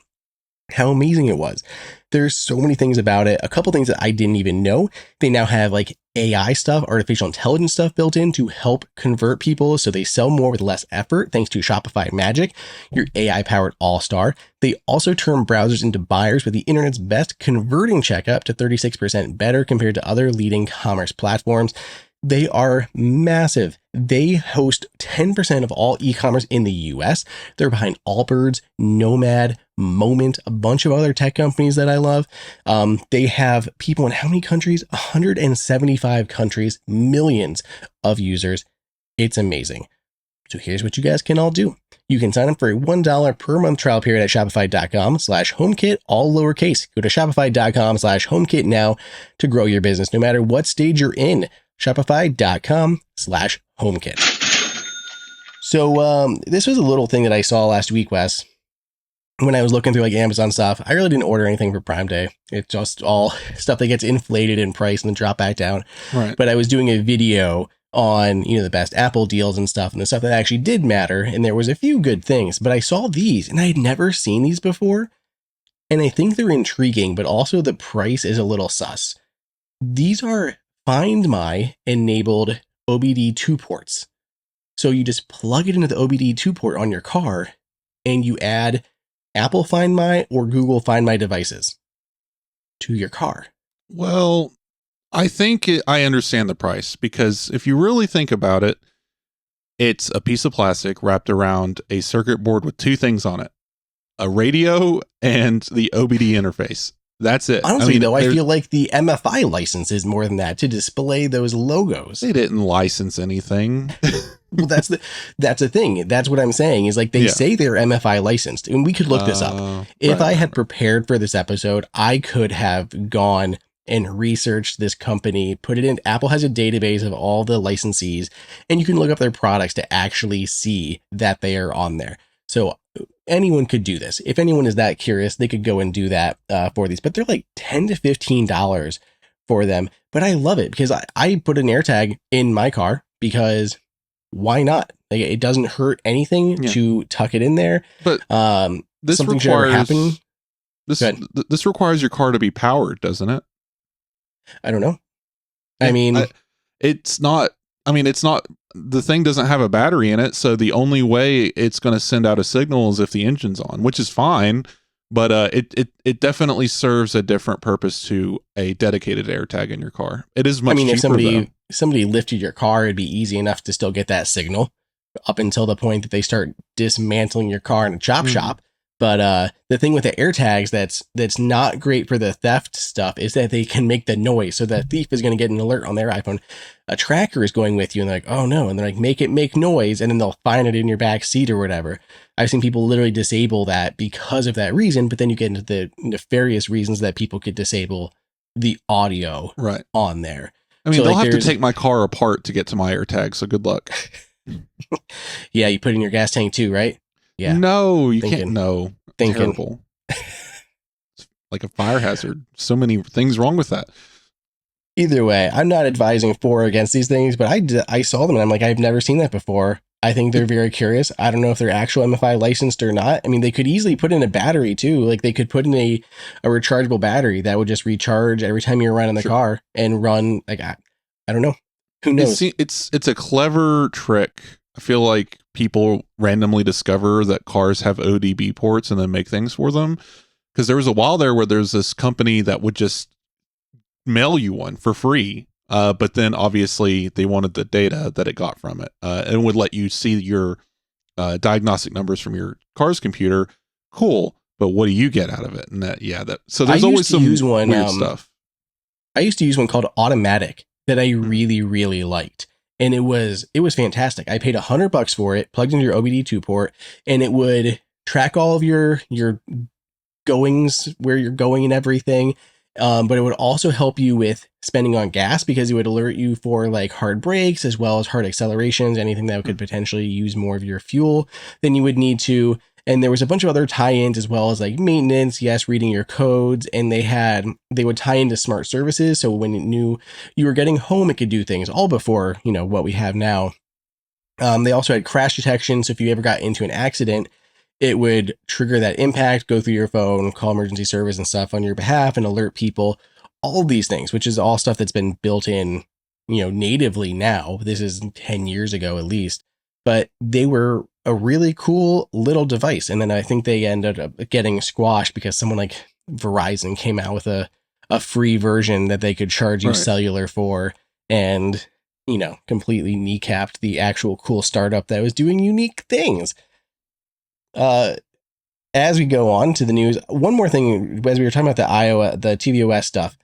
How amazing it was. There's so many things about it. A couple things that I didn't even know. They now have like AI stuff, artificial intelligence stuff built in to help convert people so they sell more with less effort, thanks to Shopify Magic, your AI-powered all-star. They also turn browsers into buyers with the internet's best converting checkup to 36% better compared to other leading commerce platforms. They are massive. They host 10% of all e-commerce in the US. They're behind Allbirds, Nomad, Moment, a bunch of other tech companies that I love. They have people in how many countries? 175 countries, millions of users. It's amazing. So here's what you guys can all do. You can sign up for a $1 per month trial period at shopify.com/HomeKit, all lowercase. Go to shopify.com/HomeKit now to grow your business, no matter what stage you're in. Shopify.com/HomeKit. So this was a little thing that I saw last week, Wes. When I was looking through like Amazon stuff, I really didn't order anything for Prime Day. It's just all stuff that gets inflated in price and then drop back down. Right. But I was doing a video on, the best Apple deals and stuff, and the stuff that actually did matter. And there was a few good things, but I saw these and I had never seen these before. And I think they're intriguing, but also the price is a little sus. These are Find My enabled OBD 2 ports. So you just plug it into the OBD 2 port on your car and you add Apple Find My or Google Find My devices. to your car. Well, I think I understand the price, because if you really think about it, it's a piece of plastic wrapped around a circuit board with two things on it: a radio and the OBD interface. That's it. Honestly, though, I feel like the MFI license is more than that to display those logos. They didn't license anything. Well, that's the thing. That's what I'm saying is like they say they're MFI licensed, and we could look this up. If I had prepared for this episode, I could have gone and researched this company, put it in. Apple has a database of all the licensees, and you can look up their products to actually see that they are on there. So anyone could do this. If anyone is that curious, they could go and do that for these. But they're like $10 to $15 for them. But I love it because I put an AirTag in my car because why not? Like, it doesn't hurt anything to tuck it in there. But this something should ever happen. This requires your car to be powered, doesn't it? I don't know. I mean, it's not. I mean, it's not. The thing doesn't have a battery in it, so the only way it's going to send out a signal is if the engine's on, which is fine. But it definitely serves a different purpose to a dedicated AirTag in your car. It is much cheaper. If somebody lifted your car, it'd be easy enough to still get that signal up until the point that they start dismantling your car in a chop shop. But the thing with the AirTags that's not great for the theft stuff is that they can make the noise. So the thief is going to get an alert on their iPhone. A tracker is going with you and they're like, oh no. And they're like, make noise. And then they'll find it in your back seat or whatever. I've seen people literally disable that because of that reason. But then you get into the nefarious reasons that people could disable the audio on there. I mean, so they'll have to take my car apart to get to my AirTag. So good luck. Yeah. You put it in your gas tank too, right? Yeah. No, you can't. No, terrible. It's like a fire hazard. So many things wrong with that. Either way, I'm not advising for or against these things, but I saw them and I'm like, I've never seen that before. I think they're very curious. I don't know if they're actual MFI licensed or not. I mean, they could easily put in a battery too. Like they could put in a rechargeable battery that would just recharge every time you're around in the car and run. Like I don't know. Who knows? It's a clever trick. I feel like people randomly discover that cars have ODB ports and then make things for them. Because there was a while there where there's this company that would just mail you one for free. But then obviously they wanted the data that it got from it and would let you see your diagnostic numbers from your car's computer. Cool. But what do you get out of it? And so there's always some weird stuff. I used to use one called Automatic that I really, really liked. And it was fantastic. I paid $100 for it, plugged into your OBD2 port, and it would track all of your goings, where you're going and everything. But it would also help you with spending on gas because it would alert you for like hard brakes as well as hard accelerations, anything that could potentially use more of your fuel than you would need to. And there was a bunch of other tie-ins as well as like maintenance, reading your codes, and they would tie into smart services. So when it knew you were getting home, it could do things all before, what we have now. They also had crash detection. So if you ever got into an accident, it would trigger that impact, go through your phone, call emergency service and stuff on your behalf and alert people, all these things, which is all stuff that's been built in, natively now. This is 10 years ago, at least, but they were a really cool little device. And then I think they ended up getting squashed because someone like Verizon came out with a free version that they could charge you cellular for and, completely kneecapped the actual cool startup that was doing unique things. As we go on to the news, one more thing, as we were talking about the tvOS stuff,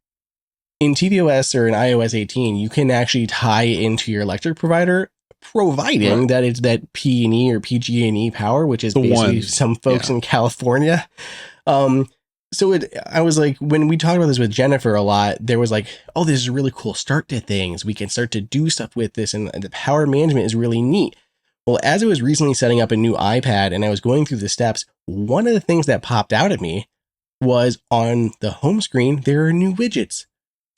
in tvOS or in iOS 18, you can actually tie into your electric provider, providing that it's that P&E or PG&E power, which is basically some folks in California. So I was like, when we talked about this with Jennifer a lot, there was like, oh, this is a really cool start to things. We can start to do stuff with this. And the power management is really neat. Well, as I was recently setting up a new iPad and I was going through the steps, one of the things that popped out at me was on the home screen, there are new widgets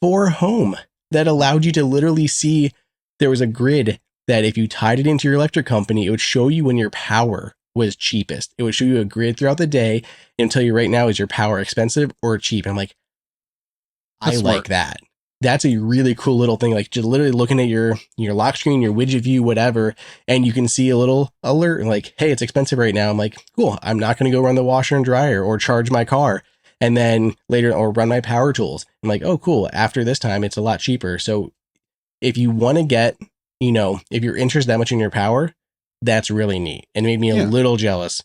for home that allowed you to literally see there was a grid that if you tied it into your electric company, it would show you when your power was cheapest. It would show you a grid throughout the day and tell you right now, is your power expensive or cheap? And I'm like, I like that. That's a really cool little thing. Like just literally looking at your lock screen, your widget view, whatever, and you can see a little alert and like, hey, it's expensive right now. I'm like, cool. I'm not going to go run the washer and dryer or charge my car. And then later, or run my power tools. I'm like, oh, cool. After this time, it's a lot cheaper. So if you want to get, if you're interested that much in your power, that's really neat. And it made me a little jealous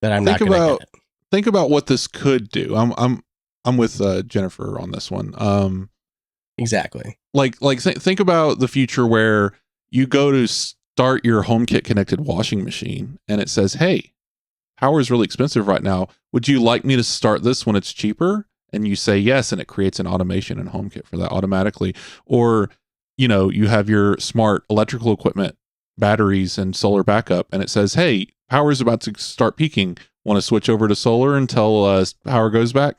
that I'm not going to get it. Think about what this could do. I'm with Jennifer on this one. Exactly. Think about the future where you go to start your HomeKit connected washing machine and it says, hey, power is really expensive right now. Would you like me to start this when it's cheaper? And you say yes, and it creates an automation in HomeKit for that automatically. Or, you have your smart electrical equipment, batteries and solar backup, and it says, hey, power is about to start peaking. Want to switch over to solar until power goes back?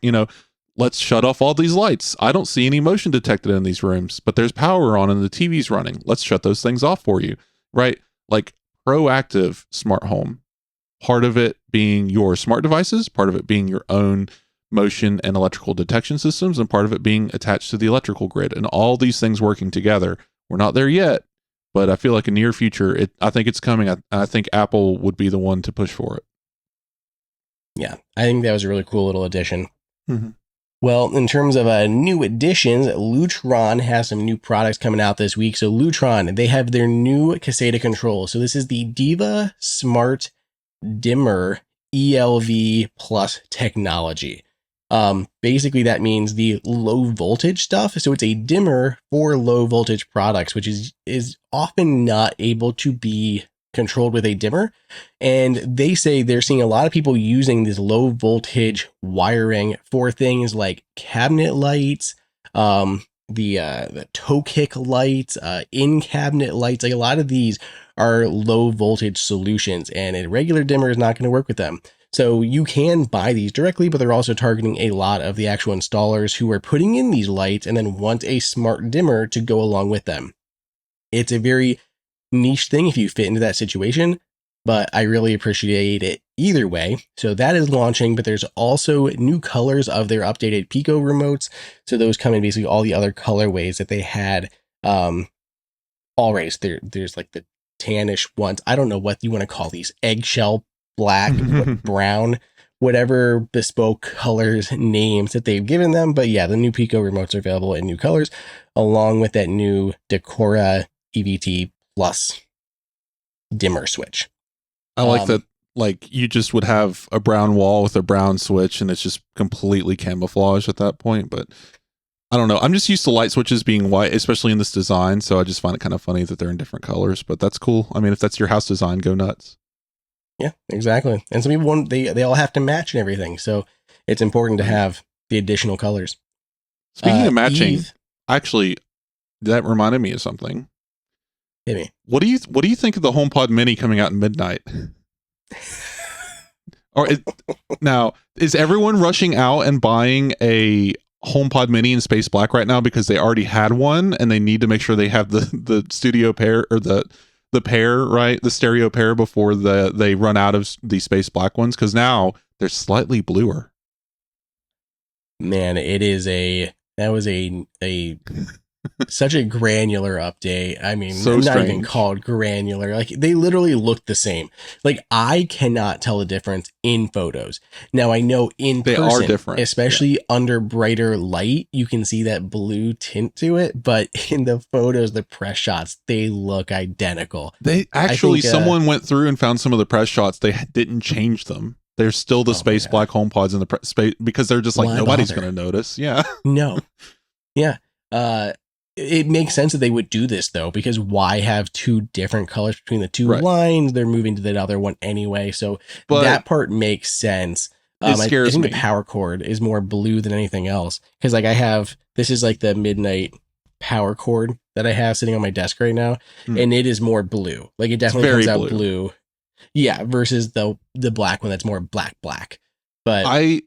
Let's shut off all these lights. I don't see any motion detected in these rooms, but there's power on and the TV's running. Let's shut those things off for you, right? Like proactive smart home. Part of it being your smart devices, part of it being your own motion and electrical detection systems, and part of it being attached to the electrical grid, and all these things working together. We're not there yet, but I feel like in near future, I think it's coming. I think Apple would be the one to push for it. Yeah, I think that was a really cool little addition. Mm-hmm. Well, in terms of new additions, Lutron has some new products coming out this week. So Lutron, they have their new Caseta control. So this is the Diva Smart Dimmer ELV Plus technology. Basically that means the low voltage stuff. So it's a dimmer for low voltage products, which is often not able to be controlled with a dimmer. And they say they're seeing a lot of people using this low voltage wiring for things like cabinet lights, the toe kick lights, in cabinet lights. Like a lot of these are low voltage solutions, and a regular dimmer is not going to work with them. So you can buy these directly, but they're also targeting a lot of the actual installers who are putting in these lights and then want a smart dimmer to go along with them. It's a very niche thing if you fit into that situation, but I really appreciate it either way. So that is launching, but there's also new colors of their updated Pico remotes. So those come in basically all the other colorways that they had already. So there's like the tannish ones. I don't know what you want to call these, eggshell black, brown, whatever bespoke colors names that they've given them. But yeah, the new Pico remotes are available in new colors, along with that new Decora EVT Plus dimmer switch. I like that. Like you just would have a brown wall with a brown switch and it's just completely camouflage at that point. But I don't know. I'm just used to light switches being white, especially in this design. So I just find it kind of funny that they're in different colors, but that's cool. I mean, if that's your house design, go nuts. Yeah, exactly. And some people they all have to match and everything. So it's important to have the additional colors. Speaking of matching, actually, that reminded me of something. Hit me. What do you think of the HomePod Mini coming out in midnight? Now, is everyone rushing out and buying a HomePod Mini in space black right now because they already had one and they need to make sure they have the studio pair or the pair, right? The stereo pair before they run out of the space black ones, because now they're slightly bluer. Man, that was a such a granular update. I mean, so not strange. Even called granular. Like they literally look the same. Like I cannot tell the difference in photos. Now I know in they person, are different, especially under brighter light, you can see that blue tint to it. But in the photos, the press shots, they look identical. They actually, someone went through and found some of the press shots. They didn't change them. They're still the space black HomePods in the space because they're just like, nobody's going to notice. Yeah. No. Yeah. It makes sense that they would do this though, because why have two different colors between the two lines? They're moving to the other one anyway. So that part makes sense. It scares me. me. The power cord is more blue than anything else. Cause like this is like the midnight power cord that I have sitting on my desk right now. And it is more blue. Like it definitely comes out blue. Yeah. Versus the black one that's more black. But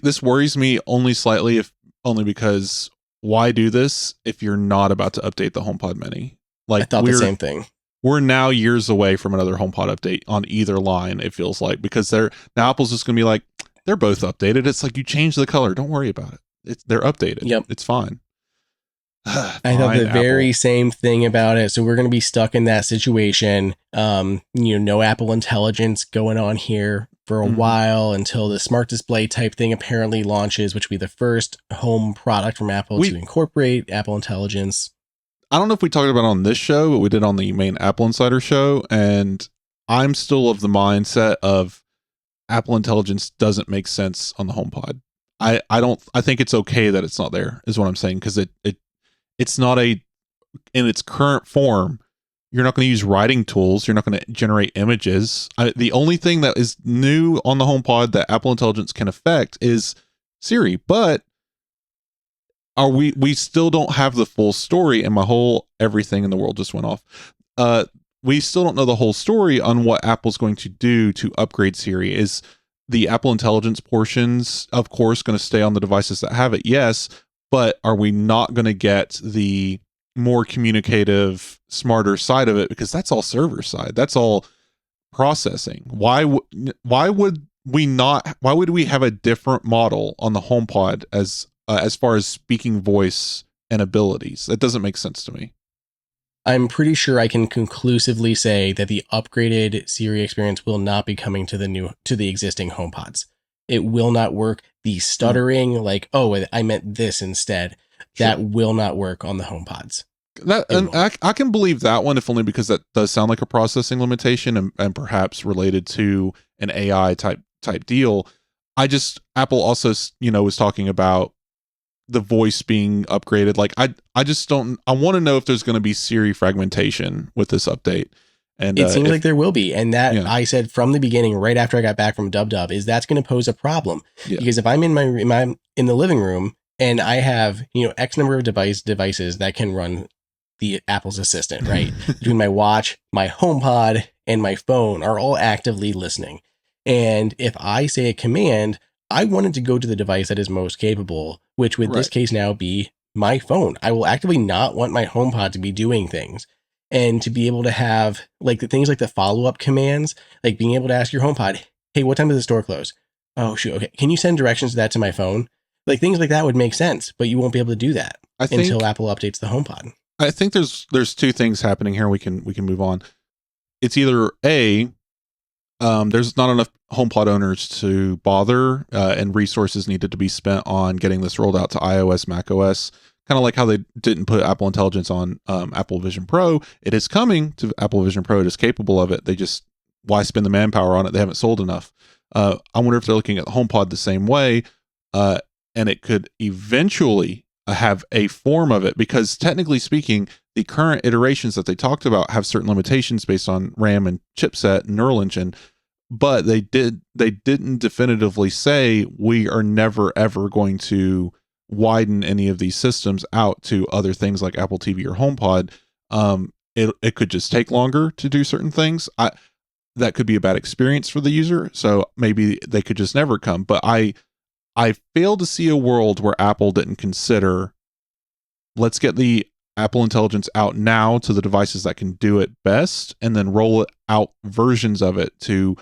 this worries me only slightly, only because why do this if you're not about to update the HomePod Mini? Like I thought the same thing. We're now years away from another HomePod update on either line, it feels like, because now Apple's just going to be like, they're both updated. It's like, you change the color. Don't worry about it. They're updated. Yep. It's fine. I thought the very same thing about it. So we're going to be stuck in that situation. No Apple Intelligence going on here for a while until the smart display type thing apparently launches, which will be the first home product from Apple to incorporate Apple Intelligence. I don't know if we talked about it on this show, but we did on the main Apple Insider show. And I'm still of the mindset of Apple Intelligence doesn't make sense on the HomePod. I think it's okay that it's not there, is what I'm saying, because it's not in its current form. You're not going to use writing tools. You're not going to generate images. The only thing that is new on the HomePod that Apple Intelligence can affect is Siri, but we still don't have the full story, and everything in the world just went off. We still don't know the whole story on what Apple's going to do to upgrade Siri. Is the Apple Intelligence portions, of course, going to stay on the devices that have it? Yes, but are we not going to get the more communicative, smarter side of it? Because that's all server side. That's all processing. Why would we have a different model on the HomePod as far as speaking voice and abilities? That doesn't make sense to me. I'm pretty sure I can conclusively say that the upgraded Siri experience will not be coming to the existing HomePods. It will not work. The stuttering, like, oh, I meant this instead, that will not work on the HomePods. I can believe that one, if only because that does sound like a processing limitation and perhaps related to an AI type deal. Apple also, was talking about the voice being upgraded. Like, I want to know if there's going to be Siri fragmentation with this update. And it seems like there will be. And that I said from the beginning, right after I got back from Dub, is that's going to pose a problem. Because if I'm in the living room and I have, X number of devices that can run the Apple's Assistant, right? Between my watch, my HomePod, and my phone are all actively listening. And if I say a command, I want it to go to the device that is most capable, which would this case now be my phone. I will actively not want my HomePod to be doing things. And to be able to have like the things like the follow-up commands, like being able to ask your HomePod, hey, what time does the store close? Oh, shoot. Okay. Can you send directions to that to my phone? Like things like that would make sense, but you won't be able to do that until Apple updates the HomePod. I think there's two things happening here. We can move on. It's either there's not enough HomePod owners to bother, and resources needed to be spent on getting this rolled out to iOS, macOS. Kind of like how they didn't put Apple Intelligence on Apple Vision Pro. It is coming to Apple Vision Pro. It is capable of it. They just, why spend the manpower on it? They haven't sold enough. I wonder if they're looking at the HomePod the same way, and it could eventually have a form of it, because technically speaking, the current iterations that they talked about have certain limitations based on RAM and chipset and neural engine, but they didn't definitively say we are never ever going to widen any of these systems out to other things like Apple TV or HomePod. It could just take longer to do certain things. That could be a bad experience for the user, so maybe they could just never come. But I fail to see a world where Apple didn't consider, let's get the Apple Intelligence out now to the devices that can do it best, and then roll out versions of it to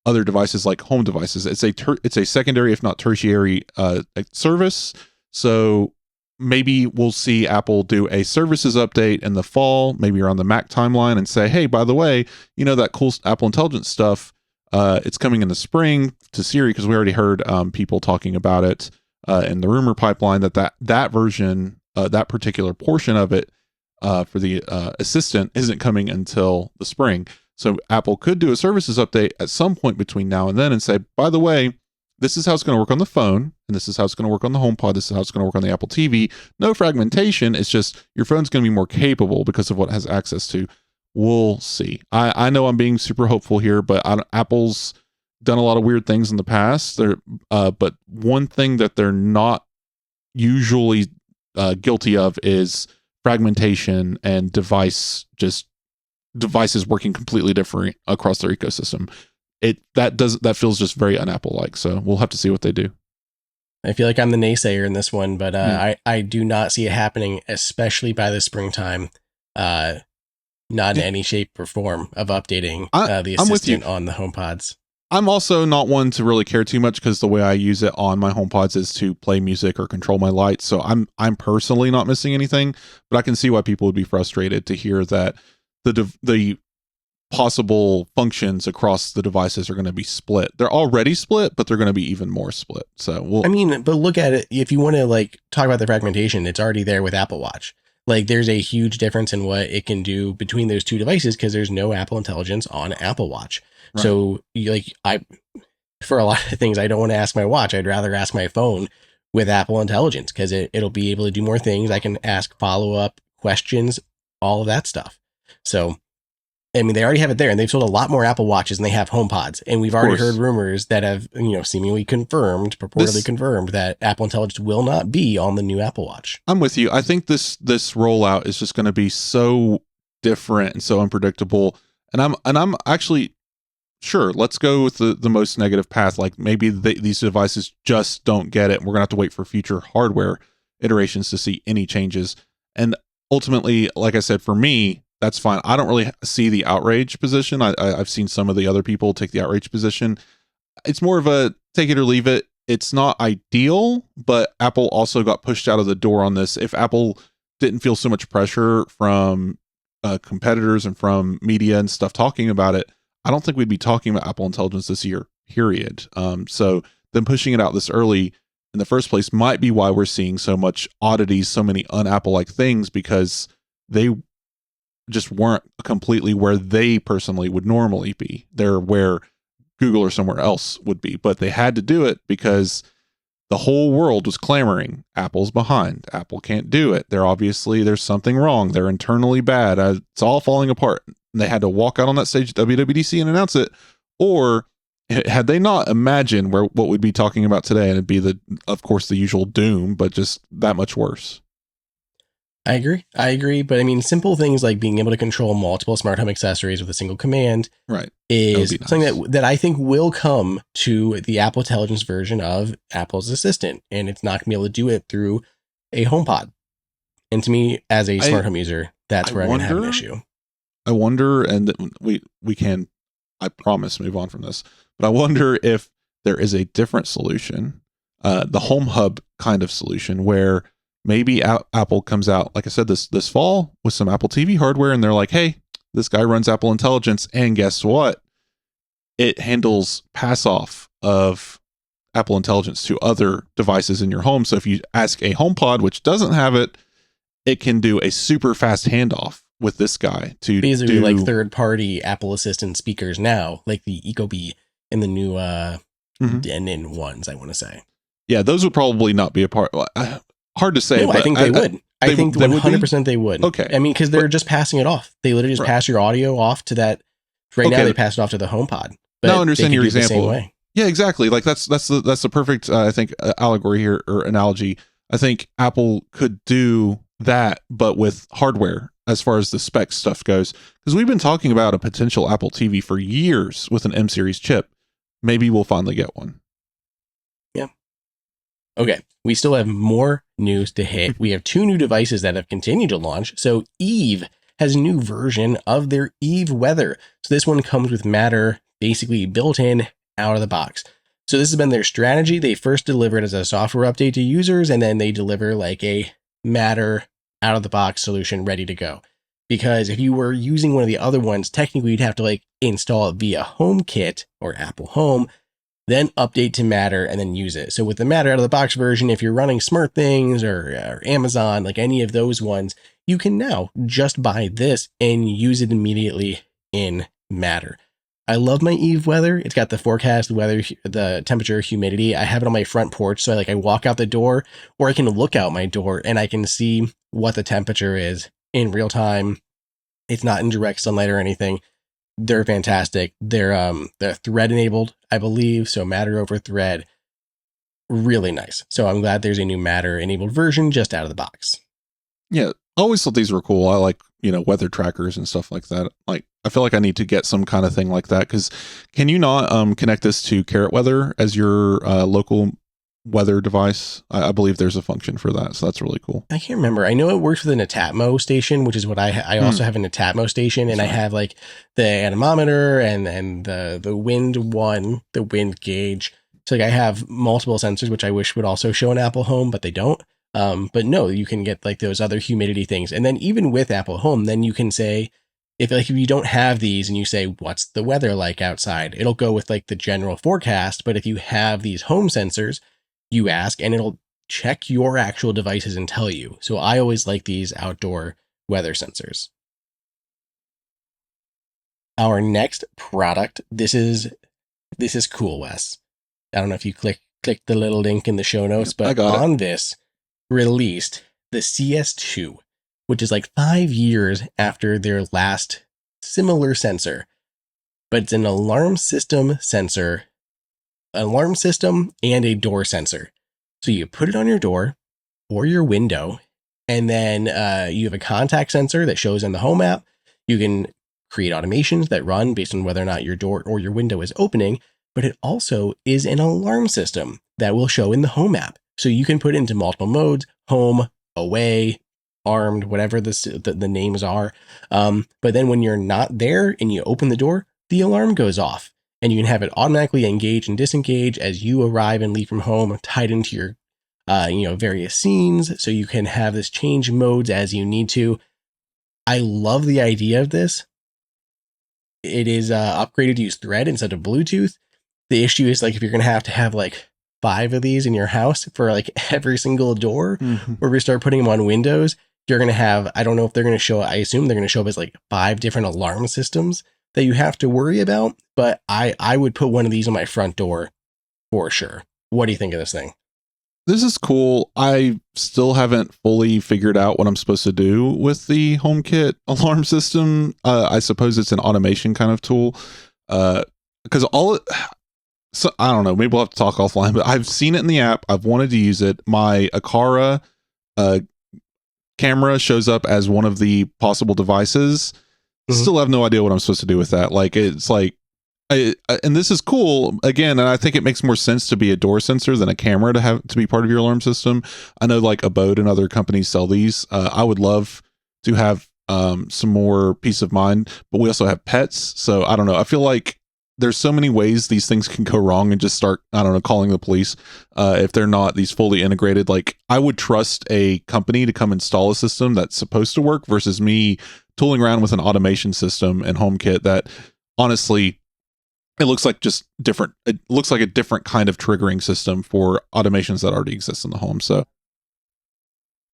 other devices like home devices. It's a secondary, if not tertiary, service. So maybe we'll see Apple do a services update in the fall, maybe around the Mac timeline, and say, hey, by the way, that cool Apple Intelligence stuff, it's coming in the spring to Siri, because we already heard people talking about it in the rumor pipeline that version, that particular portion of it for the assistant isn't coming until the spring. So Apple could do a services update at some point between now and then and say, by the way, this is how it's going to work on the phone, and this is how it's going to work on the HomePod, this is how it's going to work on the Apple TV. No fragmentation. It's just your phone's going to be more capable because of what it has access to. We'll see. I know I'm being super hopeful here, but Apple's done a lot of weird things in the past. But one thing that they're not usually guilty of is fragmentation and devices working completely different across their ecosystem. That feels just very un-Apple-like. So we'll have to see what they do. I feel like I'm the naysayer in this one, but I do not see it happening, especially by the springtime. Not in any shape or form of updating the assistant on the HomePods. I'm also not one to really care too much, because the way I use it on my HomePods is to play music or control my lights. So I'm personally not missing anything, but I can see why people would be frustrated to hear that the possible functions across the devices are going to be split. They're already split, but they're going to be even more split. So I mean, but look at it. If you want to like talk about the fragmentation, it's already there with Apple Watch. Like there's a huge difference in what it can do between those two devices because there's no Apple Intelligence on Apple Watch. Right. So for a lot of things, I don't want to ask my watch. I'd rather ask my phone with Apple Intelligence because it'll be able to do more things. I can ask follow-up questions, all of that stuff. So, I mean, they already have it there and they've sold a lot more Apple Watches than they have HomePods. And we've already heard rumors that have, seemingly purportedly confirmed that Apple Intelligence will not be on the new Apple Watch. I'm with you. I think this rollout is just going to be so different and so unpredictable. And I'm actually sure, let's go with the most negative path. Like maybe these devices just don't get it. And we're going to have to wait for future hardware iterations to see any changes. And ultimately, like I said, for me, that's fine. I don't really see the outrage position. I've seen some of the other people take the outrage position. It's more of a take it or leave it. It's not ideal, but Apple also got pushed out of the door on this. If Apple didn't feel so much pressure from competitors and from media and stuff talking about it, I don't think we'd be talking about Apple Intelligence this year, period. So them pushing it out this early in the first place might be why we're seeing so much oddities, so many un-Apple-like things, because they just weren't completely where they personally would normally be. They're where Google or somewhere else would be, but they had to do it because the whole world was clamoring. Apple's behind. Apple can't do it. There's something wrong. They're internally bad. It's all falling apart. And they had to walk out on that stage at WWDC and announce it. Or had they not, imagine what we'd be talking about today, and it'd be of course, the usual doom, but just that much worse. I agree. But I mean, simple things like being able to control multiple smart home accessories with a single command is something that I think will come to the Apple Intelligence version of Apple's Assistant. And it's not going to be able to do it through a HomePod. And to me, as a smart home user, that's where I'm going to have an issue. I wonder, and we can, I promise, move on from this, but I wonder if there is a different solution, the Home Hub kind of solution, where maybe Apple comes out, like I said, this fall with some Apple TV hardware, and they're like, hey, this guy runs Apple Intelligence, and guess what? It handles pass-off of Apple Intelligence to other devices in your home. So if you ask a HomePod, which doesn't have it, it can do a super fast handoff with this guy to basically like third-party Apple Assistant speakers now, like the Ecobee and the new Denon ones, I want to say. Yeah, those would probably not be a part. Hard to say. No, but I think they would. I think 100% they would. Okay. I mean, because they're just passing it off. They literally just pass your audio off to that. Right now, they pass it off to the HomePod. But now I understand your example. The same way. Yeah, exactly. Like that's the perfect, I think, allegory here or analogy. I think Apple could do that, but with hardware as far as the spec stuff goes. Because we've been talking about a potential Apple TV for years with an M series chip. Maybe we'll finally get one. Yeah. Okay. We still have more news to hit. We have 2 new devices that have continued to launch. So Eve has a new version of their Eve Weather. So this one comes with Matter basically built in out of the box. So this has been their strategy. They first delivered as a software update to users, and then they deliver like a Matter out of the box solution ready to go. Because if you were using one of the other ones, technically you'd have to like install it via HomeKit or Apple Home, then update to Matter and then use it. So with the Matter out of the box version, if you're running SmartThings or Amazon, like any of those ones, you can now just buy this and use it immediately in Matter. I love my Eve Weather. It's got the forecast weather, the temperature, humidity. I have it on my front porch. So I walk out the door, or I can look out my door and I can see what the temperature is in real time. It's not in direct sunlight or anything. They're fantastic. They're thread enabled, I believe. So Matter over Thread. Really nice. So I'm glad there's a new Matter enabled version just out of the box. Yeah. I always thought these were cool. I like, weather trackers and stuff like that. Like, I feel like I need to get some kind of thing like that. Cause can you not connect this to Carrot Weather as your local weather device? I believe there's a function for that. So that's really cool. I can't remember. I know it works with an Atatmo station, which is what I also have an Atatmo station, and I have like the anemometer and the wind gauge. So like I have multiple sensors, which I wish would also show in Apple Home, but they don't. But no, you can get like those other humidity things. And then even with Apple Home, then you can say, if you don't have these and you say, what's the weather like outside? It'll go with like the general forecast. But if you have these home sensors, you ask and it'll check your actual devices and tell you. So I always like these outdoor weather sensors. Our next product, this is cool, Wes. I don't know if you click the little link in the show notes, but Onvis released the CS2, which is like 5 years after their last similar sensor. But it's an alarm system and a door sensor. So you put it on your door or your window, and then you have a contact sensor that shows in the home app. You can create automations that run based on whether or not your door or your window is opening, but it also is an alarm system that will show in the home app. So you can put it into multiple modes: home, away, armed, whatever the names are. But then when you're not there and you open the door, the alarm goes off, and you can have it automatically engage and disengage as you arrive and leave from home, tied into your various scenes. So you can have this change modes as you need to. I love the idea of this. It is upgraded to use Thread instead of Bluetooth. The issue is like if you're going to have like 5 of these in your house for like every single door, or if you start putting them on windows, you're going to have, I don't know if they're going to show, I assume they're going to show up as like 5 different alarm systems that you have to worry about. But I would put one of these on my front door for sure. What do you think of this thing? This is cool. I still haven't fully figured out what I'm supposed to do with the HomeKit alarm system. I suppose it's an automation kind of tool. Because so I don't know, maybe we'll have to talk offline, but I've seen it in the app. I've wanted to use it. My Aqara camera shows up as one of the possible devices. Still have no idea what I'm supposed to do with that. Like, it's like, and this is cool again, and I think it makes more sense to be a door sensor than a camera to be part of your alarm system. I know like Abode and other companies sell these. I would love to have some more peace of mind, but we also have pets, so I don't know. I feel like there's so many ways these things can go wrong and just start, I don't know, calling the police if they're not these fully integrated. Like, I would trust a company to come install a system that's supposed to work versus me tooling around with an automation system and HomeKit that honestly, it looks like just different. It looks like a different kind of triggering system for automations that already exist in the home. So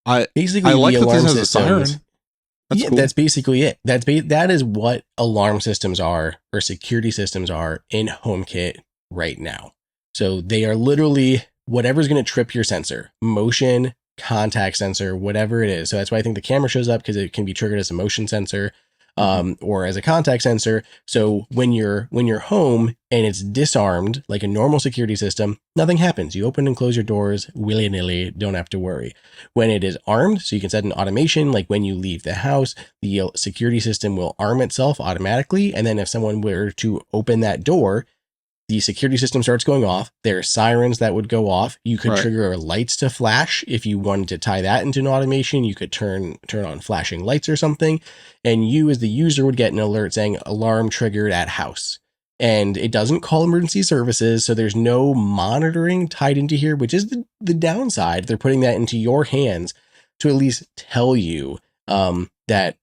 I like that this has a siren. That's cool. That's basically it. That is what alarm systems are, or security systems are in HomeKit right now. So they are literally whatever's going to trip your sensor, motion, contact sensor, whatever it is. So that's why I think the camera shows up, because it can be triggered as a motion sensor or as a contact sensor. So when you're home and it's disarmed like a normal security system, nothing happens. You open and close your doors willy-nilly, don't have to worry. When it is armed, so you can set an automation, like when you leave the house, the security system will arm itself automatically. And then if someone were to open that door, the security system starts going off. There are sirens that would go off. You could trigger lights to flash. If you wanted to tie that into an automation, you could turn on flashing lights or something. And you as the user would get an alert saying alarm triggered at house. And it doesn't call emergency services. So there's no monitoring tied into here, which is the downside. They're putting that into your hands to at least tell you that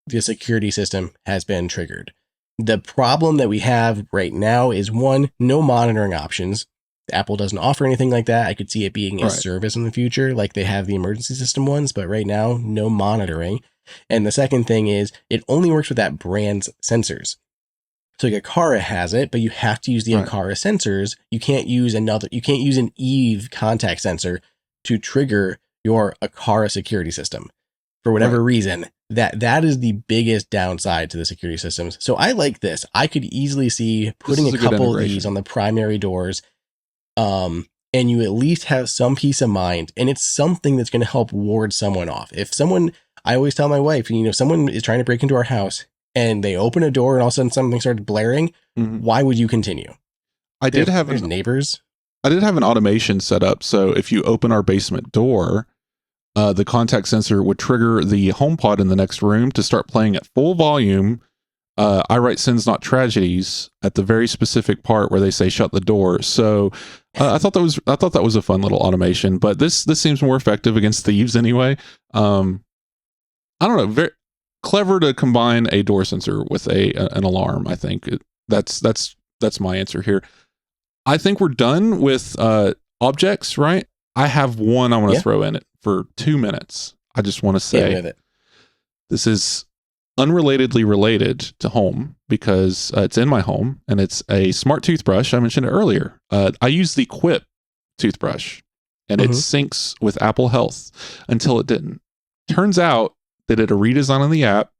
the security system has been triggered. The problem that we have right now is, one, no monitoring options. Apple doesn't offer anything like that. I could see it being a service in the future, like they have the emergency system ones, but right now, no monitoring. And the second thing is, it only works with that brand's sensors. So like Aqara has it, but you have to use the Aqara sensors. You can't use an ELV contact sensor to trigger your Aqara security system. For whatever reason, that is the biggest downside to the security systems. So I like this. I could easily see putting a couple of these on the primary doors, and you at least have some peace of mind. And it's something that's going to help ward someone off. If someone, I always tell my wife, someone is trying to break into our house and they open a door and all of a sudden something starts blaring, why would you continue? There's neighbors. I did have an automation set up. So if you open our basement door, the contact sensor would trigger the HomePod in the next room to start playing at full volume. I Write Sins Not Tragedies at the very specific part where they say shut the door. So I thought that was a fun little automation. But this seems more effective against thieves anyway. I don't know. clever to combine a door sensor with an alarm. I think that's my answer here. I think we're done with objects, right? I have one I want to throw in it for 2 minutes. I just want to say this is unrelatedly related to home because it's in my home and it's a smart toothbrush. I mentioned it earlier. I use the Quip toothbrush and it syncs with Apple Health until it didn't. Turns out they did a redesign on the app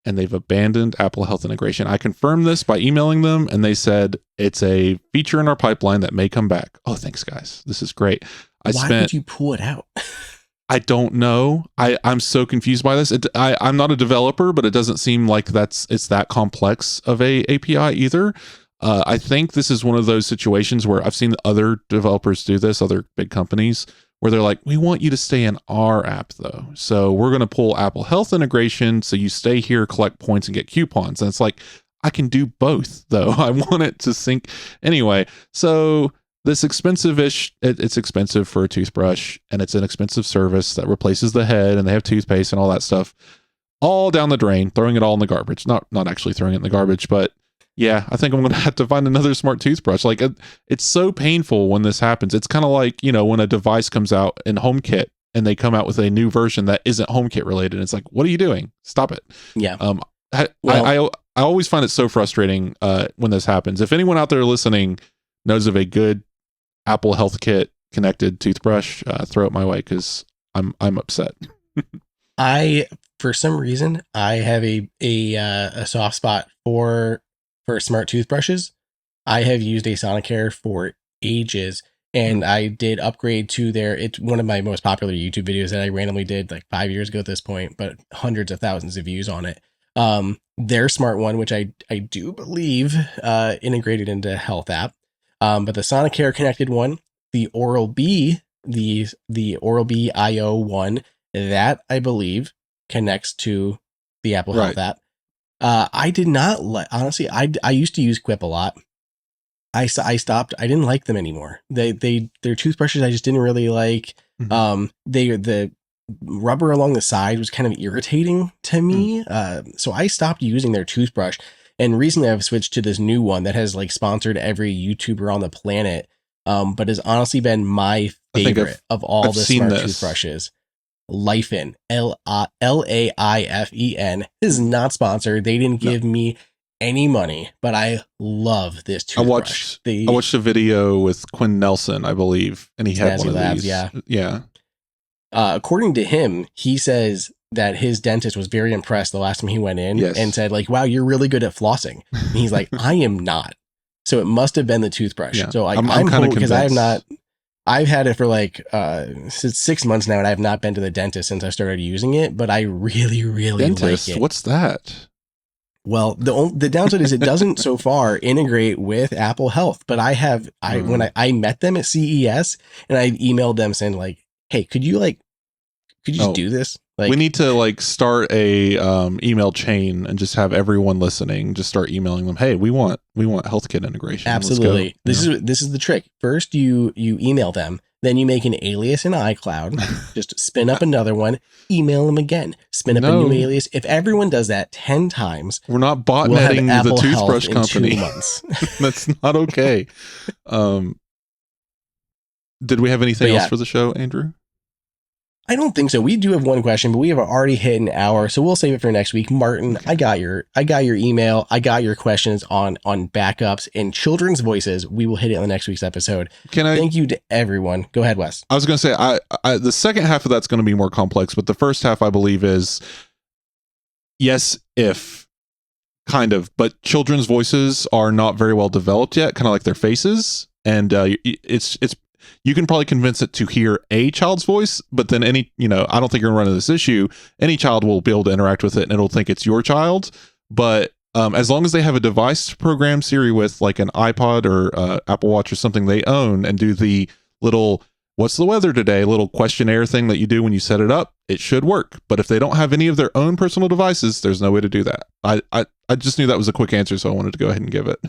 and they've abandoned Apple Health integration. I confirmed this by emailing them and they said it's a feature in our pipeline that may come back. Oh, thanks guys. This is great. Why would you pull it out? I don't know. I'm so confused by this. I'm not a developer, but it doesn't seem like it's that complex of a API either. I think this is one of those situations where I've seen other developers do this, other big companies, where they're like, we want you to stay in our app though. So we're going to pull Apple Health integration. So you stay here, collect points and get coupons. And it's like, I can do both though. I want it to sync anyway. So this expensive-ish, it's expensive for a toothbrush and it's an expensive service that replaces the head and they have toothpaste and all that stuff all down the drain, throwing it all in the garbage. Not actually throwing it in the garbage, but yeah, I think I'm going to have to find another smart toothbrush. Like it's so painful when this happens. It's kind of like, when a device comes out in HomeKit and they come out with a new version that isn't HomeKit related. It's like, what are you doing? Stop it. Yeah. I always find it so frustrating when this happens. If anyone out there listening knows of a good Apple Health Kit connected toothbrush, throw it my way because I'm upset. For some reason, I have a soft spot for smart toothbrushes. I have used a Sonicare for ages, and I did upgrade to it's one of my most popular YouTube videos that I randomly did like 5 years ago at this point, but hundreds of thousands of views on it. Their smart one, which I do believe integrated into Health app. But the Sonicare connected one, the Oral-B, the Oral-B IO one, that I believe connects to the Apple Health app. I did not honestly, I used to use Quip a lot. I stopped. I didn't like them anymore. Their toothbrushes I just didn't really like. The rubber along the side was kind of irritating to me. So I stopped using their toothbrush. And recently I've switched to this new one that has like sponsored every YouTuber on the planet. But has honestly been my favorite of all the smart toothbrushes. Laifen, Laifen, is not sponsored. They didn't give me any money, but I love this toothbrush. I watched a video with Quinn Nelson, I believe, and he had one of these. Yeah. According to him, he says that his dentist was very impressed the last time he went in and said like, wow, you're really good at flossing. And he's like, I am not. So it must have been the toothbrush. Yeah. So I'm kind of because I've had it for like 6 months now and I have not been to the dentist since I started using it, but I really like it. What's that? Well, the downside is it doesn't so far integrate with Apple Health, but when I met them at CES and I emailed them saying like, hey, could you just do this? Like, we need to like start a email chain and just have everyone listening just start emailing them. Hey, we want HealthKit integration. Absolutely. This is the trick. First, you email them, then you make an alias in iCloud. Just spin up another one, email them again, spin up a new alias. If everyone does that 10 times, we're not botnetting the toothbrush company. In 2 months. That's not okay. Did we have anything else for the show, Andrew? I don't think so. We do have one question, but we have already hit an hour, so we'll save it for next week. Martin, okay. I got your email. I got your questions on backups and children's voices. We will hit it on the next week's episode. Thank you to everyone. Go ahead, Wes. I was going to say, I the second half of that's going to be more complex, but the first half, I believe, is yes, if kind of, but children's voices are not very well developed yet, kind of like their faces, and it's. You can probably convince it to hear a child's voice, but then I don't think you're gonna run into this issue. Any child will be able to interact with it and it'll think it's your child. But as long as they have a device to program Siri with, like an iPod or Apple Watch or something they own, and do the little, what's the weather today, little questionnaire thing that you do when you set it up, it should work. But if they don't have any of their own personal devices, there's no way to do that. I just knew that was a quick answer, so I wanted to go ahead and give it.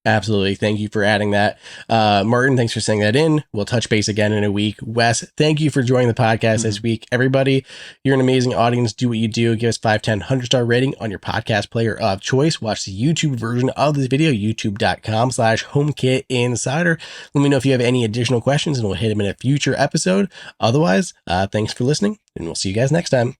Absolutely. Thank you for adding that. Martin, thanks for sending that in. We'll touch base again in a week. Wes, thank you for joining the podcast this week. Everybody, you're an amazing audience. Do what you do. Give us 5, 10, 100-star rating on your podcast player of choice. Watch the YouTube version of this video, youtube.com/HomeKit Insider. Let me know if you have any additional questions and we'll hit them in a future episode. Otherwise, thanks for listening and we'll see you guys next time.